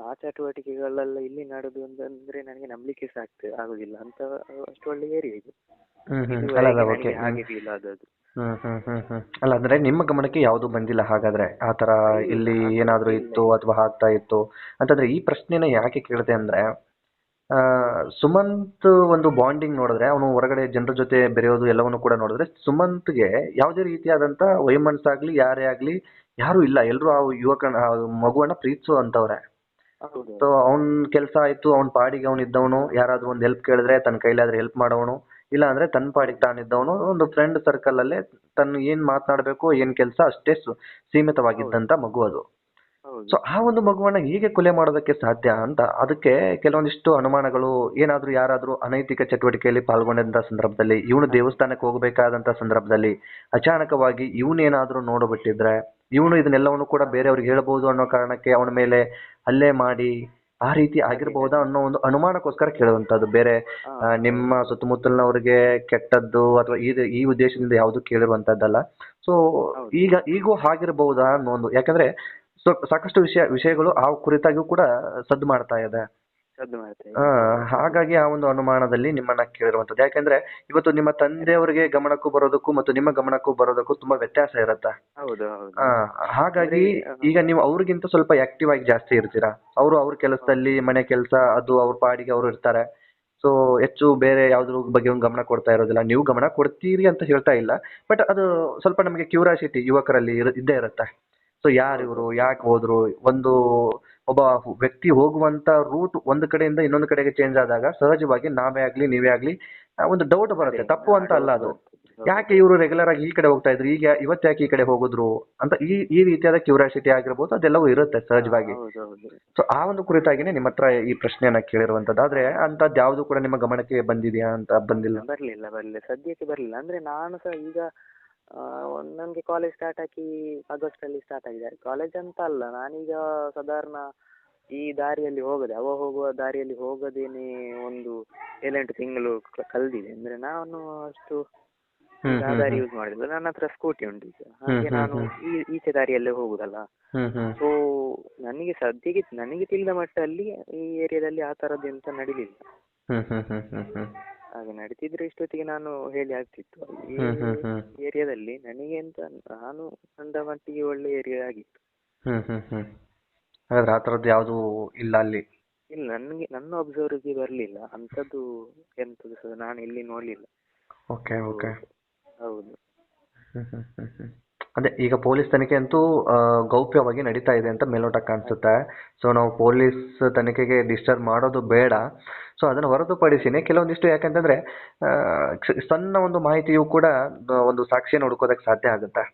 ಆ ಚಟುವಟಿಕೆಗಳೆಲ್ಲ ಇಲ್ಲಿ ನಡೆದು ಅಂತಂದ್ರೆ ನನಗೆ ನಂಬಲಿಕ್ಕೆ ಸಹ ಆಗುದಿಲ್ಲ. ಅಂತ ಅಷ್ಟು ಒಳ್ಳೆ ಏರಿಯಾ ಇದು. ಹ್ಮ್ ಹ್ಮ್ ಅಲ್ಲ ಇದುವರೆಗೆ ಅಲ್ಲ ಓಕೆ. ನನಗೆ ಹಾಗೆ ಫೀಲ್ ಆದದ್ದು. ಹ್ಮ್ ಹ್ಮ್ ಹ್ಮ್ ಹ್ಮ್ ಅಲ್ಲ ಅಂದ್ರೆ ನಿಮ್ಮ ಗಮನಕ್ಕೆ ಯಾವುದು ಬಂದಿಲ್ಲ ಹಾಗಾದ್ರೆ ಆ ತರ ಇಲ್ಲ, ಇಲ್ಲಿ ಆ ತರ ಏನಾದ್ರೂ ಇಲ್ಲ ಇತ್ತು ಇಲ್ಲ. ಅಥವಾ ಆಗ್ತಾ ಇತ್ತು ಅಂತಂದ್ರೆ? ಈ ಪ್ರಶ್ನೆನ ಯಾಕೆ ಕೇಳಿದೆ ಅಂದ್ರೆ ಆ ಸುಮಂತ್ ಒಂದು ಬಾಂಡಿಂಗ್ ನೋಡಿದ್ರೆ, ಅವನು ಹೊರಗಡೆ ಜನರ ಜೊತೆ ಬೆರೆಯೋದು ಎಲ್ಲವನ್ನು ಕೂಡ ನೋಡಿದ್ರೆ, ಸುಮಂತ್ಗೆ ಯಾವುದೇ ರೀತಿಯಾದಂತ ವೈಮನಸ್ಸಾಗ್ಲಿ ಯಾರೇ ಆಗ್ಲಿ ಯಾರು ಇಲ್ಲ. ಎಲ್ಲರೂ ಆ ಯುವಕನ ಆ ಮಗುವನ್ನ ಪ್ರೀತಿಸುವಂತವ್ರೆ. ಹೌದು ಸೊ ಅವ್ನ್ ಕೆಲಸ ಆಯ್ತು, ಅವ್ನ್ ಪಾಡಿಗೆ ಅವ್ನು ಇದ್ದವನು. ಯಾರಾದ್ರೂ ಒಂದು ಹೆಲ್ಪ್ ಕೇಳಿದ್ರೆ ತನ್ನ ಕೈಲಾದ್ರೆ ಹೆಲ್ಪ್ ಮಾಡೋವನು, ಇಲ್ಲ ಅಂದ್ರೆ ತನ್ನ ಪಾಡಿಗೆ ತಾನಿದ್ದವನು. ಒಂದು ಫ್ರೆಂಡ್ ಸರ್ಕಲ್ ಅಲ್ಲೇ ತನ್ನ ಏನ್ ಮಾತನಾಡಬೇಕು ಏನ್ ಕೆಲಸ ಅಷ್ಟೇ ಸೀಮಿತವಾಗಿದ್ದಂತ ಮಗು ಅದು. ಹೌದು ಸೊ ಆ ಒಂದು ಮಗುವನ್ನ ಹೇಗೆ ಕೊಲೆ ಮಾಡೋದಕ್ಕೆ ಸಾಧ್ಯ ಅಂತ, ಅದಕ್ಕೆ ಕೆಲವೊಂದಿಷ್ಟು ಅನುಮಾನಗಳು. ಏನಾದ್ರೂ ಯಾರಾದ್ರೂ ಅನೈತಿಕ ಚಟುವಟಿಕೆಯಲ್ಲಿ ಪಾಲ್ಗೊಂಡಂತ ಸಂದರ್ಭದಲ್ಲಿ, ಇವನು ದೇವಸ್ಥಾನಕ್ಕೆ ಹೋಗಬೇಕಾದಂತ ಸಂದರ್ಭದಲ್ಲಿ ಅಚಾನಕವಾಗಿ ಇವನೇನಾದ್ರೂ ನೋಡ್ಬಿಟ್ಟಿದ್ರೆ, ಇವನು ಇದನ್ನೆಲ್ಲವನ್ನು ಕೂಡ ಬೇರೆಯವ್ರಿಗೆ ಹೇಳ್ಬೋದು ಅನ್ನೋ ಕಾರಣಕ್ಕೆ ಅವನ ಮೇಲೆ ಹಲ್ಲೆ ಮಾಡಿ ಆ ರೀತಿ ಆಗಿರ್ಬಹುದಾ ಅನ್ನೋ ಒಂದು ಅನುಮಾನಕ್ಕೋಸ್ಕರ ಕೇಳುವಂತದ್ದು. ಬೇರೆ ನಿಮ್ಮ ಸುತ್ತಮುತ್ತಲಿನವ್ರಿಗೆ ಕೆಟ್ಟದ್ದು ಅಥವಾ ಈ ಉದ್ದೇಶದಿಂದ ಯಾವುದು ಕೇಳಿರುವಂತದ್ದಲ್ಲ. ಸೊ ಈಗೂ ಆಗಿರಬಹುದಾ ಅನ್ನೋ ಒಂದು, ಯಾಕಂದ್ರೆ ಸಾಕಷ್ಟು ವಿಷಯಗಳು ಆ ಕುರಿತಾಗಿಯೂ ಕೂಡ ಸದ್ದು ಮಾಡ್ತಾ ಇದೆ. ಹಾಗಾಗಿ ಆ ಒಂದು ಅನುಮಾನದಲ್ಲಿ ನಿಮ್ಮನ್ನ ಕೇಳಿರುವಂತದ್ದು. ಯಾಕಂದ್ರೆ ಇವತ್ತು ನಿಮ್ಮ ತಂದೆಯವರಿಗೆ ಗಮನಕ್ಕೂ ಬರೋದಕ್ಕೂ ಮತ್ತು ನಿಮ್ಮ ಗಮನಕ್ಕೂ ಬರೋದಕ್ಕೂ ತುಂಬಾ ವ್ಯತ್ಯಾಸ ಇರುತ್ತೆ. ಹಾಗಾಗಿ ಈಗ ನೀವು ಅವ್ರಿಗಿಂತ ಸ್ವಲ್ಪ ಆಕ್ಟಿವ್ ಆಗಿ ಜಾಸ್ತಿ ಇರ್ತೀರಾ. ಅವ್ರ ಕೆಲಸದಲ್ಲಿ, ಮನೆ ಕೆಲಸ, ಅದು ಅವ್ರ ಪಾಡಿಗೆ ಅವರು ಇರ್ತಾರೆ. ಸೊ ಹೆಚ್ಚು ಬೇರೆ ಯಾವ್ದ್ರ ಬಗ್ಗೆ ಗಮನ ಕೊಡ್ತಾ ಇರೋದಿಲ್ಲ. ನೀವು ಗಮನ ಕೊಡ್ತೀರಿ ಅಂತ ಹೇಳ್ತಾ ಇಲ್ಲ, ಬಟ್ ಅದು ಸ್ವಲ್ಪ ನಮಗೆ ಕ್ಯೂರಿಯಾಸಿಟಿ ಯುವಕರಲ್ಲಿ ಇದ್ದೇ ಇರುತ್ತೆ. ಸೊ ಯಾರು ಇವರು, ಯಾಕೆ ಹೋದ್ರು, ಒಬ್ಬ ವ್ಯಕ್ತಿ ಹೋಗುವಂತ ರೂಟ್ ಒಂದು ಕಡೆಯಿಂದ ಇನ್ನೊಂದು ಕಡೆಗೆ ಚೇಂಜ್ ಆದಾಗ ಸಹಜವಾಗಿ ನಾವೇ ಆಗ್ಲಿ ನೀವೇ ಆಗ್ಲಿ ಒಂದು ಡೌಟ್ ಬರುತ್ತೆ. ತಪ್ಪು ಅಂತ ಅಲ್ಲ ಅದು. ಯಾಕೆ ಇವರು ರೆಗ್ಯುಲರ್ ಆಗಿ ಈ ಕಡೆ ಹೋಗ್ತಾ ಇದ್ರು, ಈಗ ಇವತ್ತು ಯಾಕೆ ಈ ಕಡೆ ಹೋಗಿದ್ರು ಅಂತ ಈ ರೀತಿಯಾದ ಕ್ಯೂರಿಯಾಸಿಟಿ ಆಗಿರ್ಬೋದು, ಅದೆಲ್ಲವೂ ಇರುತ್ತೆ ಸಹಜವಾಗಿ. ಸೊ ಆ ಒಂದು ಕುರಿತಾಗಿನೇ ನಿಮ್ಮ ಹತ್ರ ಈ ಪ್ರಶ್ನೆಯನ್ನ ಕೇಳಿರುವಂತದ್ದು. ಆದ್ರೆ ಅಂತದ್ದು ಯಾವ್ದು ಕೂಡ ನಿಮ್ಮ ಗಮನಕ್ಕೆ ಬಂದಿದ್ಯಾ ಅಂತ? ಬರ್ಲಿಲ್ಲ ಸದ್ಯಕ್ಕೆ ಬರ್ಲಿಲ್ಲ. ಅಂದ್ರೆ ನಾನು ಸಹ ಈಗ ನನ್ಗೆ ಕಾಲೇಜ್ ಸ್ಟಾರ್ಟ್ ಆಗಿ ಆಗಸ್ಟ್ ಅಲ್ಲಿ ಸ್ಟಾರ್ಟ್ ಆಗಿದೆ. ಕಾಲೇಜ್ ಅಂತ ಅಲ್ಲ, ನಾನೀಗ ಸಾಧಾರಣ ಈ ದಾರಿಯಲ್ಲಿ ಹೋಗದೆ, ಅವ ಹೋಗುವ ದಾರಿಯಲ್ಲಿ ಹೋಗದೇನೆ ಒಂದು 7-8 ತಿಂಗಳು ಕಳೆದಿದೆ. ಅಂದ್ರೆ ನಾನು ಅಷ್ಟು ಆ ದಾರಿ ಯೂಸ್ ಮಾಡಿಲ್ಲ. ನನ್ನ ಹತ್ರ ಸ್ಕೂಟಿ ಉಂಟು ಈಗ, ಹಾಗೆ ನಾನು ಈಚೆ ದಾರಿಯಲ್ಲೇ ಹೋಗುದಲ್ಲ. ಸೊ ನನಗೆ ಸದ್ಯಕ್ಕೆ ನನಗೆ ತಿಳಿದ ಮಟ್ಟಲ್ಲಿ ಈ ಏರಿಯಾದಲ್ಲಿ ಆ ತರದ್ದು ಎಂತ ನಡಿಲಿಲ್ಲ. ಹಾಗೆ ನಡೀತಿದ್ರೆ ಇಷ್ಟೊತ್ತಿಗೆ ನಾನು ಹೇಳಿ ಆಗ್ತಿತ್ತು. ಈ ಏರಿಯಾದಲ್ಲಿ ನನಗೆ ಅಂತ ನಾನು ಕಂಡ ಮಟ್ಟಿಗೆ ಒಳ್ಳೆ ಏರಿಯಾ ಆಗಿತ್ತು. ಹಾಗಾದ್ರೆ ಆ ಥರದ್ದು ಯಾವುದು ಇಲ್ಲ ಅಲ್ಲಿ? ಇಲ್ಲ, ನನಗೆ ನನ್ನ ಅಬ್ಸರ್ವ್ಗೆ ಬರಲಿಲ್ಲ ಅಂಥದ್ದು ಎಂಥದ್ದು ಸಹ ನಾನು ಇಲ್ಲಿ ನೋಡಲಿಲ್ಲ. Okay okay. ಹೌದು. ಅದೇ ಈಗ ಪೊಲೀಸ್ ತನಿಖೆ ಅಂತೂ ಗೌಪ್ಯವಾಗಿ ನಡೀತಾ ಇದೆ ಅಂತ ಮೇಲ್ನೋಟಕ್ಕೆ ಕಾಣಿಸುತ್ತೆ. ಸೊ ನಾವು ಪೊಲೀಸ್ ತನಿಖೆಗೆ ಡಿಸ್ಟರ್ಬ್ ಮಾಡೋದು ಬೇಡ. ಸೊ ಅದನ್ನು ಹೊರತುಪಡಿಸಿನೇ ಕೆಲವೊಂದಿಷ್ಟು, ಯಾಕಂತಂದ್ರೆ ಸಣ್ಣ ಒಂದು ಮಾಹಿತಿಯು ಕೂಡ ಒಂದು ಸಾಕ್ಷಿಯನ್ನು ಹುಡುಕೋದಕ್ಕೆ ಸಾಧ್ಯ ಆಗುತ್ತೆ.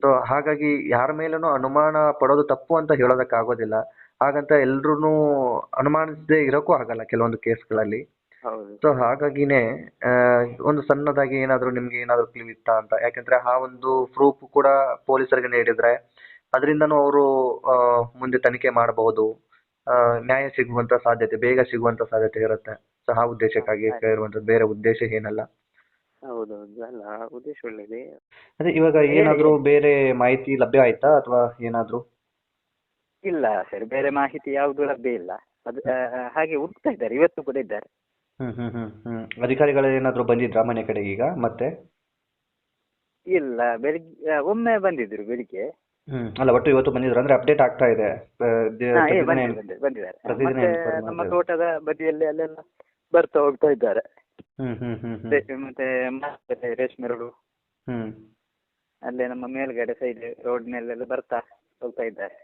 ಸೊ ಹಾಗಾಗಿ ಯಾರ ಮೇಲೂ ಅನುಮಾನ ಪಡೋದು ತಪ್ಪು ಅಂತ ಹೇಳೋದಕ್ಕಾಗೋದಿಲ್ಲ. ಹಾಗಂತ ಎಲ್ರೂ ಅನುಮಾನಿಸದೇ ಇರೋಕ್ಕೂ ಆಗಲ್ಲ ಕೆಲವೊಂದು ಕೇಸ್ಗಳಲ್ಲಿ. ಸೊ ಹಾಗಾಗಿನೇ ಒಂದು ಸಣ್ಣದಾಗಿ ಏನಾದರೂ ನಿಮ್ಗೆ ಏನಾದರೂ ಕ್ಲೂ ಇತ್ತಾ ಅಂತ, ಯಾಕಂದ್ರೆ ಆ ಒಂದು ಪ್ರೂಫ್ ಕೂಡ ಪೊಲೀಸರಿಗೆ ನೀಡಿದ್ರೆ ಅದರಿಂದನೂ ಅವರು ಮುಂದೆ ತನಿಖೆ ಮಾಡಬಹುದು, ನ್ಯಾಯ ಸಿಗುವಂತ ಸಾಧ್ಯತೆ, ಬೇಗ ಸಿಗುವಂತ ಸಾಧ್ಯತೆ ಇರುತ್ತೆ. ಸೊ ಆ ಉದ್ದೇಶಕ್ಕಾಗಿ ಇರುವಂತದ್ದು, ಬೇರೆ ಉದ್ದೇಶ ಏನಲ್ಲ. ಹೌದೌದು, ಅಲ್ಲ ಉದ್ದೇಶ ಒಳ್ಳೆಯದೇ. ಅದೇ ಇವಾಗ ಏನಾದರೂ ಬೇರೆ ಮಾಹಿತಿ ಲಭ್ಯ ಆಯ್ತಾ ಅಥವಾ ಏನಾದರೂ? ಇಲ್ಲ ಸರ್, ಬೇರೆ ಮಾಹಿತಿ ಯಾವುದು ಲಭ್ಯ ಇಲ್ಲ. ಅದು ಹಾಗೆ ಹುಡುಕ್ತಾ ಇದ್ದಾರೆ, ಇವತ್ತು ಕೂಡ ಇದ್ದಾರೆ. ಅಧಿಕಾರಿಗಳು ಏನಾದರೂ ಬಂದಿದ್ರಾ ಮನೆ ಕಡೆ ಈಗ ಮತ್ತೆ? ಇಲ್ಲ, ಬೆಳಿಗ್ಗೆ ಒಮ್ಮೆ ಬಂದಿದ್ರು ಬೆಳಿಗ್ಗೆ. ಅಲ್ಲ, ಒಟ್ಟು ಇವತ್ತು ಬಂದಿದ್ರು ಅಂದ್ರೆ ಅಪ್ಡೇಟ್ ಆಗ್ತಾ ಇದೆ. ಬಂದಿದ್ದಾರೆ. ಮತ್ತೆ ನಮ್ಮ ತೋಟದ ಬದಿಯಲ್ಲಿ ಅಲ್ಲೆಲ್ಲ ಬರ್ತಾ ಹೋಗ್ತಾ ಇದ್ದಾರೆ. ಮತ್ತೆ ರೇಷ್ಮೆ ರೋಡು ಅಲ್ಲೇ ನಮ್ಮ ಮೇಲ್ಗಡೆ ಸೈಡ್ ರೋಡ್ ಮೇಲೆಲ್ಲ ಬರ್ತಾ ಹೋಗ್ತಾ ಇದ್ದಾರೆ.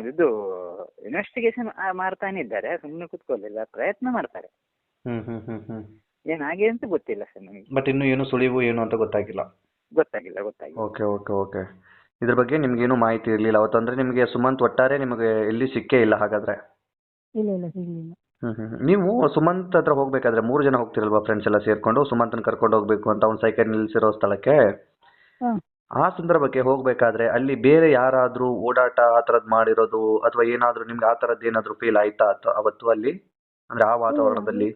ಇದು ಇನ್ವೆಸ್ಟಿಗೇಷನ್ ಮಾಡ್ತಾನೆ ಇದ್ದಾರೆ, ಸುಮ್ಮನೆ ಕುತ್ಕೊಳ್ಳಿಲ್ಲ, ಪ್ರಯತ್ನ ಮಾಡ್ತಾರೆ. ಏನಾಗಿದೆ ಅಂತ ಗೊತ್ತಿಲ್ಲ ಸರ್ ನಮಗೆ. ಬಟ್ ಇನ್ನು ಏನು ಸುಳಿವು ಏನು ಅಂತ ಗೊತ್ತಾಗಿಲ್ಲ. Okay okay okay. ಇದ್ರ ಬಗ್ಗೆ ನಿಮ್ಗೇನು ಮಾಹಿತಿ ಇರಲಿಲ್ಲ ಅವತ್ತಂದ್ರೆ? ನಿಮಗೆ ಸುಮಂತ್ ಒಟ್ಟಾರೆ ನಿಮಗೆ ಎಲ್ಲಿ ಸಿಕ್ಕೇ ಇಲ್ಲ ಹಾಗಾದ್ರೆ? ಇಲ್ಲ ಸಿಗ್ಲಿಲ್ಲ. ನೀವು ಸುಮಂತ್ ಹತ್ರ ಹೋಗ್ಬೇಕಾದ್ರೆ 3 ಜನ ಹೋಗ್ತಿರಲ್ವಾ ಫ್ರೆಂಡ್ಸ್ ಎಲ್ಲ ಸೇರ್ಕೊಂಡು ಸುಮಂತನ ಕರ್ಕೊಂಡು ಹೋಗ್ಬೇಕು ಅಂತ ಅವ್ನ ಸೈಕಲ್ ನಿಲ್ಸಿರೋ ಸ್ಥಳಕ್ಕೆ? ಆ ಸಂದರ್ಭಕ್ಕೆ ಹೋಗ್ಬೇಕಾದ್ರೆ ಅಲ್ಲಿ ಬೇರೆ ಯಾರಾದ್ರೂ ಓಡಾಟ ಆ ಥರದ್ದು ಮಾಡಿರೋದು ಅಥವಾ ಏನಾದ್ರೂ ನಿಮ್ಗೆ ಆ ಥರದ್ದು ಏನಾದ್ರೂ ಫೀಲ್ ಆಯ್ತಾ ಅವತ್ತು ಅಲ್ಲಿ, ಅಂದ್ರೆ ಆ ವಾತಾವರಣದಲ್ಲಿ?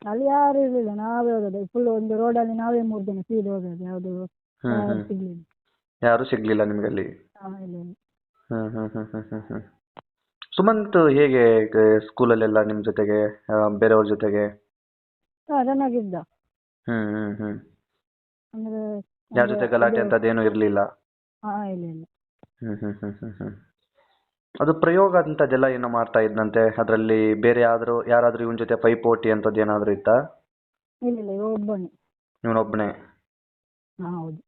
ಅಲ್ಲಿ ಯಾರು ಇರ್ಲಿಲ್ಲ, ನಾವೇ ಹೋಗೋದು ಫುಲ್ ಒಂದು ರೋಡಲ್ಲಿ ನಾವೇ 3 ಜನ ಸೀದ್ ಹೋಗೋದು. ಯಾವುದು ಸಿಗ್ಲಿಲ್ಲ, ಯಾರು ಸಿಗ್ಲಿಲ್ಲ ನಿಮ್ಗೆ ಅಲ್ಲಿ? ಇಲ್ಲ. ಸುಮಂತ್ ಹೇಗೆ ಸ್ಕೂಲಲ್ಲೆಲ್ಲ ನಿಮ್ ಜೊತೆಗೆ, ಬೇರೆಯವ್ರ ಜೊತೆಗೆ? ಚೆನ್ನಾಗಿದ್ದ. ಅಂದ್ರೆ ಯಾರ ಜೊತೆ ಗಲಾಟೆ ಅಂತದೇನು ಇರ್ಲಿಲ್ಲ? ಇಲ್ಲ. ಅದು ಪ್ರಯೋಗ ಅಂತದೆಲ್ಲ ಏನೋ ಮಾಡ್ತಾ ಇದ್ನಂತೆ, ಅದರಲ್ಲಿ ಬೇರೆ ಯಾರಾದ್ರೂ ಇವನ್ ಜೊತೆ ಪೈಪೋಟಿ ಅಂತದ್ದು ಏನಾದ್ರೂ ಇತ್ತಾ? ಇಲ್ಲ, ಒಬ್ಬನೇ. ಇವನೊಬ್ಬನೇ? ಹೌದು.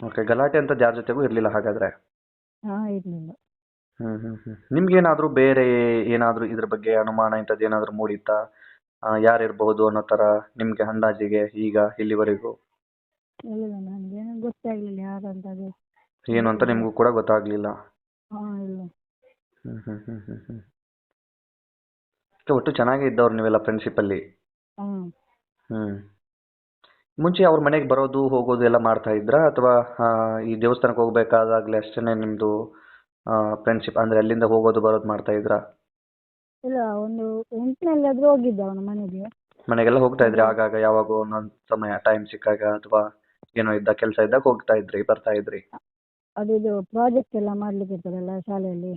ಓಕೆ. ಗಲಾಟೆ ಅಂತದ್ದು ಯಾರ ಜೊತೆಗೂ ಇರ್ಲಿಲ್ಲ ಹಾಗಾದ್ರೆ? ಇರ್ಲಿಲ್ಲ. ನಿಮ್ಗೇನಾದ್ರೂ ಬೇರೆ ಏನಾದ್ರೂ ಇದ್ರ ಬಗ್ಗೆ ಅನುಮಾನ ಇಂಥದ್ದು ಏನಾದ್ರೂ ಮೂಡಿತ್ತಾ? ಯಾರಿರ್ಬಹುದು ಅನ್ನೋ ತರ ನಿಮ್ಗೆ ಅಂದಾಜಿಗೆ ಈಗ ಇಲ್ಲಿವರೆಗೂ? ಇಲ್ಲ, ನನಗೆ ಗೊತ್ತಾಗ್ಲಿಲ್ಲ ಯಾರಂತ. ಏನು ಅಂತ ನಿಮ್ಗೂ ಕೂಡ ಗೊತ್ತಾಗ್ಲಿಲ್ಲ? ಇಲ್ಲ. ಒಟ್ಟು ಚೆನ್ನಾಗೇ ಇದ್ದವ್ರು ನೀವೆಲ್ಲ ಫ್ರೆಂಡ್ಶಿಪ್ ಅಲ್ಲಿ? ಮುಂಚೆ ಅವ್ರ ಮನೆಗೆ ಬರೋದು ಹೋಗೋದು ಎಲ್ಲ ಮಾಡ್ತಾ ಇದ್ರಾ ಅಥವಾ ಈ ದೇವಸ್ಥಾನಕ್ಕೆ ಹೋಗ್ಬೇಕಾದಾಗ್ಲೇ ಅಷ್ಟೇನೆ ನಿಮ್ದು ಫ್ರೆಂಡ್ಶಿಪ್, ಅಂದ್ರೆ ಅಲ್ಲಿಂದ ಹೋಗೋದು ಬರೋದು ಮಾಡ್ತಾ ಇದ್ರಾ? ಇಲ್ಲ, ಒಂದು 8ನಲ್ಲಿ ಆದ್ರೂ ಹೋಗಿದ್ದ ಅವನ ಮನೆಗೆಲ್ಲ ಹೋಗ್ತಾ ಇದ್ರಿ ಆಗಾಗ, ಯಾವಾಗ ಒಂದೊಂದು ಸಮಯ ಟೈಮ್ ಸಿಕ್ಕಾಗ ಅಥವಾ ಏನೋ ಕೆಲಸ ಇದ್ದಾಗ ಹೋಗ್ತಾ ಇದ್ರಿ, ಬರ್ತಾ ಇದ್ರಿ? ಅದು ಪ್ರಾಜೆಕ್ಟ್ ಎಲ್ಲ ಮಾಡ್ಲಿಕ್ಕೆ ಇರ್ತದಲ್ಲ ಶಾಲೆಯಲ್ಲಿ,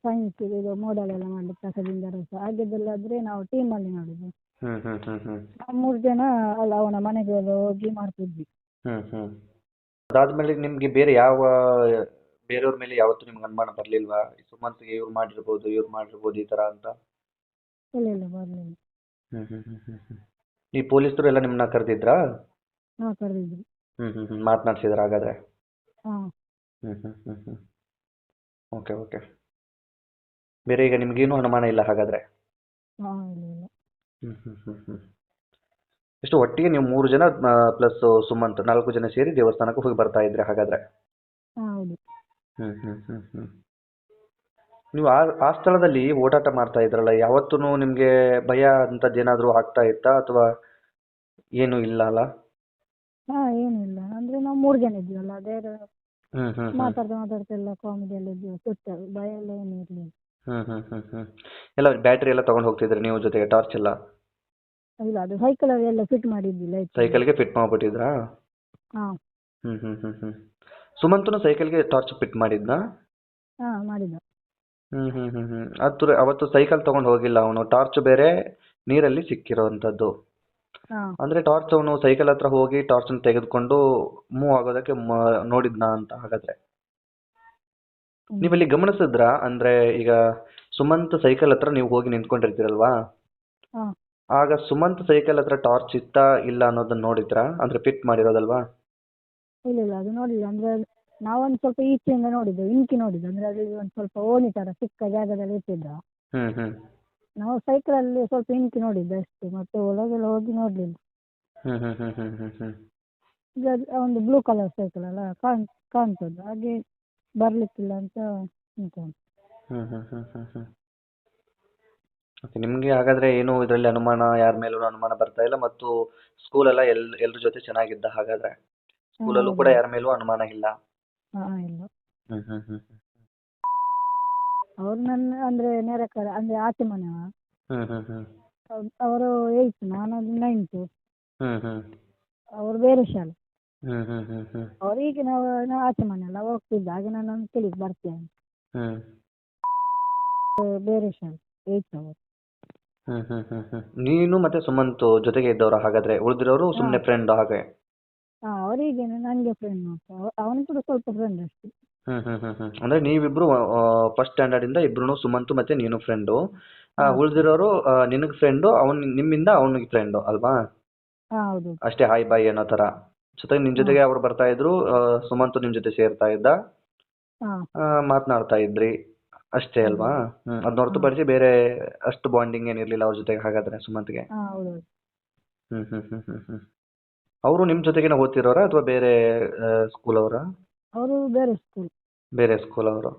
ಸೈನ್ಸ್ ಇದು ಮೋಡಲ್ ಎಲ್ಲ ಮಾಡ್ಲಿಕ್ಕೆ ಕಸದಿಂದ ರಸ ಹಾಗೆದೆಲ್ಲಾದ್ರೆ ನಾವು ಟೀಮಲ್ಲಿ ಮಾಡುದು. 3 ಜನ ಅಲ್ಲ ಅವನ ಮನೆಗೆ ಹೋಗಿ ಮಾಡ್ತಿದ್ವಿ. ಅದಾದ್ಮೇಲೆ ನಿಮ್ಗೆ ಬೇರೆ ಬೇರೆಯವ್ರ ಮೇಲೆ ಯಾವತ್ತೂ ನಿಮ್ಗೆ ಅನುಮಾನ ಬರ್ಲಿಲ್ವಾ? ಸುಮಂತ್ಗೆ ಇವ್ರು ಮಾಡಿರ್ಬೋದು ಈ ತರ ಅಂತ? ಇಲ್ಲ, ಬರ್ಲಿಲ್ಲ. ಈ ಪೊಲೀಸರು ಎಲ್ಲ ನಿಮ್ಮನ್ನ ಕರೆದಿದ್ರಾ? ಕರೆದಿದ್ರು. ಮಾತನಾಡ್ಸಿದ್ರ ಹಾಗಾದ್ರೆ? Okay okay. ಬೇರೆ ಈಗ ನಿಮ್ಗೇನು ಅನುಮಾನ ಇಲ್ಲ ಹಾಗಾದ್ರೆ? ಇಲ್ಲ. ಎಷ್ಟು ಒಟ್ಟಿಗೆ ನೀವು 3 ಜನ ಪ್ಲಸ್ ಸುಮಂತ್ 4 ಜನ ಸೇರಿ ದೇವಸ್ಥಾನಕ್ಕೆ ಹೋಗಿ ಬರ್ತಾ ಇದ್ರಿ ಹಾಗಾದ್ರೆ? ಹೌದು. ನೀವು ಆ ಸ್ಥಳದಲ್ಲಿ ಓಡಾಟ ಮಾಡ್ತಾ ಇದ್ರಲ್ಲ, ಯಾವತ್ತೂ ನಿಮ್ಗೆ ಭಯ ಅಂತದ್ದೇನಾದ್ರೂ ಆಗ್ತಾ ಇತ್ತಾ ಅಥವಾ ಏನು ಇಲ್ಲ ಅಲ್ಲ? ಏನಿಲ್ಲ, ಅಂದ್ರೆ ನಾವು 3 ಜನ ಇದ್ವಲ್ಲ, ಬೇರೆ ಮಾತಾಡ್ತಾ ಎಲ್ಲ ಕಾಮಿಡಿ ಎಲ್ಲ ಇದ್ದು ಸುತ್ತ ಭಯ ಎಲ್ಲ ಏನು ಇರಲಿಲ್ಲ. ಎಲ್ಲ ಬ್ಯಾಟ್ರಿ ಎಲ್ಲ ತಗೊಂಡು ಹೋಗ್ತಿದ್ರಿ ನೀವು ಜೊತೆಗೆ, ಟಾರ್ಚ್ ಎಲ್ಲ? ಇಲ್ಲ, ಅದು ಸೈಕಲ್ ಎಲ್ಲ ಫಿಟ್ ಮಾಡಿದ್ದಿಲ್ಲ. ಸೈಕಲ್ಗೆ ಫಿಟ್ ಮಾಡ್ಬಿಟ್ಟಿದ್ರಾ? ಹಾಂ ಸುಮಂತನು ಸೈಕಲ್ಗೆ ಟಾರ್ಚ್ ಫಿಟ್ ಮಾಡಿದ್ನಾ? ಹಾಂ ಮಾಡಿದ. ಅವತ್ತು ಸೈಕಲ್ ತಗೊಂಡು ಹೋಗಿಲ್ಲ ಅವನು, ಟಾರ್ಚ್ ಬೇರೆ ನೀರಲ್ಲಿ ಸಿಕ್ಕಿರೋವಂಥದ್ದು. ಹಾಂ ಅಂದ್ರೆ ಟಾರ್ಚ್ ಅವನು ಸೈಕಲ್ ಹತ್ರ ಹೋಗಿ ಟಾರ್ಚ್ ತೆಗೆದುಕೊಂಡು ಮೂವ್ ಆಗೋದಕ್ಕೆ ನೋಡಿದ್ನಾ ಅಂತ ಹಾಗಾದ್ರೆ? ನೀವಲ್ಲಿ ಗಮನಿಸಿದ್ರಾ? ಅಂದ್ರೆ ಈಗ ಸುಮಂತ್ ಸೈಕಲ್ ಹತ್ರ ನೀವು ಹೋಗಿ ನಿಂತ್ಕೊಂಡಿರ್ತೀರಲ್ವಾ, ಹಾಂ ಆಗ ಸುಮಂತ್ ಸೈಕಲ್ ಹತ್ರ ಟಾರ್ಚ್ ಇತ್ತಾ ಇಲ್ಲ ಅನ್ನೋದನ್ನ ನೋಡಿದ್ರಾ? ಅಂದ್ರೆ ಫಿಟ್ ಮಾಡಿರೋದಲ್ವಾ? ಇಲ್ಲ ಇಲ್ಲ, ಅದು ನೋಡಿಲ್ಲ. ಅಂದರೆ ನಾವೊಂದು ಸ್ವಲ್ಪ ಈಚೆಯಿಂದ ನೋಡಿದ್ದು, ಇಣುಕಿ ನೋಡಿದ್ದು. ಅಂದರೆ ಅಲ್ಲಿ ಒಂದು ಸ್ವಲ್ಪ ಓಣಿ ಥರ ಚಿಕ್ಕ ಜಾಗದಲ್ಲಿ ಇಟ್ಟಿದ್ದ. ನಾವು ಸೈಕಲಲ್ಲಿ ಸ್ವಲ್ಪ ಇಣುಕಿ ನೋಡಿದ್ದು ಅಷ್ಟೇ, ಮತ್ತೆ ಒಳಗೆಲ್ಲ ಹೋಗಿ ನೋಡಲಿಲ್ಲ. ಈಗ ಒಂದು ಬ್ಲೂ ಕಲರ್ ಸೈಕಲ್ ಅಲ್ಲ, ಕಾಣ್ತದೆ, ಹಾಗೆ ಬರಲಿಕ್ಕಿಲ್ಲ ಅಂತ ಉಂಟು. ಓಕೆ, ನಿಮ್ಗೆ ಹಾಗಾದ್ರೆ ಏನು ಇದರಲ್ಲಿ ಅನುಮಾನ, ಯಾರ ಮೇಲೂ ಅನುಮಾನ ಬರ್ತಾ ಇಲ್ಲ, ಮತ್ತು ಸ್ಕೂಲೆಲ್ಲ ಎಲ್ರ ಜೊತೆ ಚೆನ್ನಾಗಿದ್ದ ಹಾಗಾದ್ರೆ? ಸ್ಕೂಲಲ್ಲೂ ಕೂಡ ಯಾರ ಮೇಲೂ ಅನುಮಾನ ಇಲ್ಲ? ಹಾಂ ಇಲ್ಲ. ಅವ್ರು ನನ್ನ ಅಂದರೆ ನೆರೆಕರ, ಅಂದರೆ ಆಚೆ ಮನೆಯವ. ಅವರು 8th, ನಾನು 9th. ಅವರು ಬೇರೆ ಶಾಲೆ. ಅವರಿಗೆ ನಾವು ಆಚೆ ಮನೆಯಲ್ಲ ಹೋಗ್ತಿದ್ದ, ಹಾಗೆ ನಾನು ಕೇಳಿದ್ದು ಬರ್ತೀಯ ಅಂತ. ಬೇರೆ ಶಾಲೆ 8th ಅವರು. ನೀನು ಮತ್ತೆ ಸುಮಂತ್ ಜೊತೆಗೆ ಇದ್ದವ್ರ ಹಾಗಾದ್ರೆ? ಉಳಿದಿರೋರು ಸುಮ್ಮನೆ ಫ್ರೆಂಡ್ ಹಾಗೆ? ಹಾಂ, ಅವರಿಗೆ ನನಗೆ ಫ್ರೆಂಡ್ ಮಾತ್ರ, ಅವನು ಕೂಡ ಸ್ವಲ್ಪ ಫ್ರೆಂಡ್ ಅಷ್ಟೇ. ಅಂದ್ರೆ ನೀವಿಬ್ರು ಫಸ್ಟ್ ಸ್ಟ್ಯಾಂಡರ್ಡ್ ಇಂದ ಇಬ್ರು, ಸುಮಂತ್ ಮತ್ತೆ ನೀನು ಫ್ರೆಂಡು, ಉಳಿದಿರೋರು ನಿನಗೆ ಫ್ರೆಂಡು, ನಿಮ್ಮಿಂದ ಅವನಿಗೆ ಫ್ರೆಂಡು ಅಲ್ವಾ? ಹಾಂ ಹೌದು. ಅಷ್ಟೇ, ಹಾಯ್ ಬಾಯ್ ಅನ್ನೋ ತರ. ಜೊತೆಗೆ ನಿಮ್ ಜೊತೆಗೆ ಅವ್ರು ಬರ್ತಾ ಇದ್ರು, ಸುಮಂತ್ ನಿಮ್ ಜೊತೆ ಸೇರ್ತಾ ಇದ್ದ, ಮಾತನಾಡ್ತಾ ಇದ್ರಿ ಅಷ್ಟೇ ಅಲ್ವಾ? ಅದನ್ನ ಹೊರತುಪಡಿಸಿ ಬೇರೆ ಅಷ್ಟು ಬಾಂಡಿಂಗ್ ಏನಿರ್ಲಿಲ್ಲ ಅವ್ರ ಜೊತೆಗೆ ಹಾಗಾದ್ರೆ ಸುಮಂತ್ಗೆ? ಅವರು ನಿಮ್ ಜೊತೆಗೇನೆ ಓದ್ತಿರೋರ ಅಥವಾ ಬೇರೆ ಸ್ಕೂಲ್ ಅವರ? ಅವರು ಬೇರೆ ಸ್ಕೂಲ್. ಬೇರೆ ಸ್ಕೂಲ್ ಅವರು.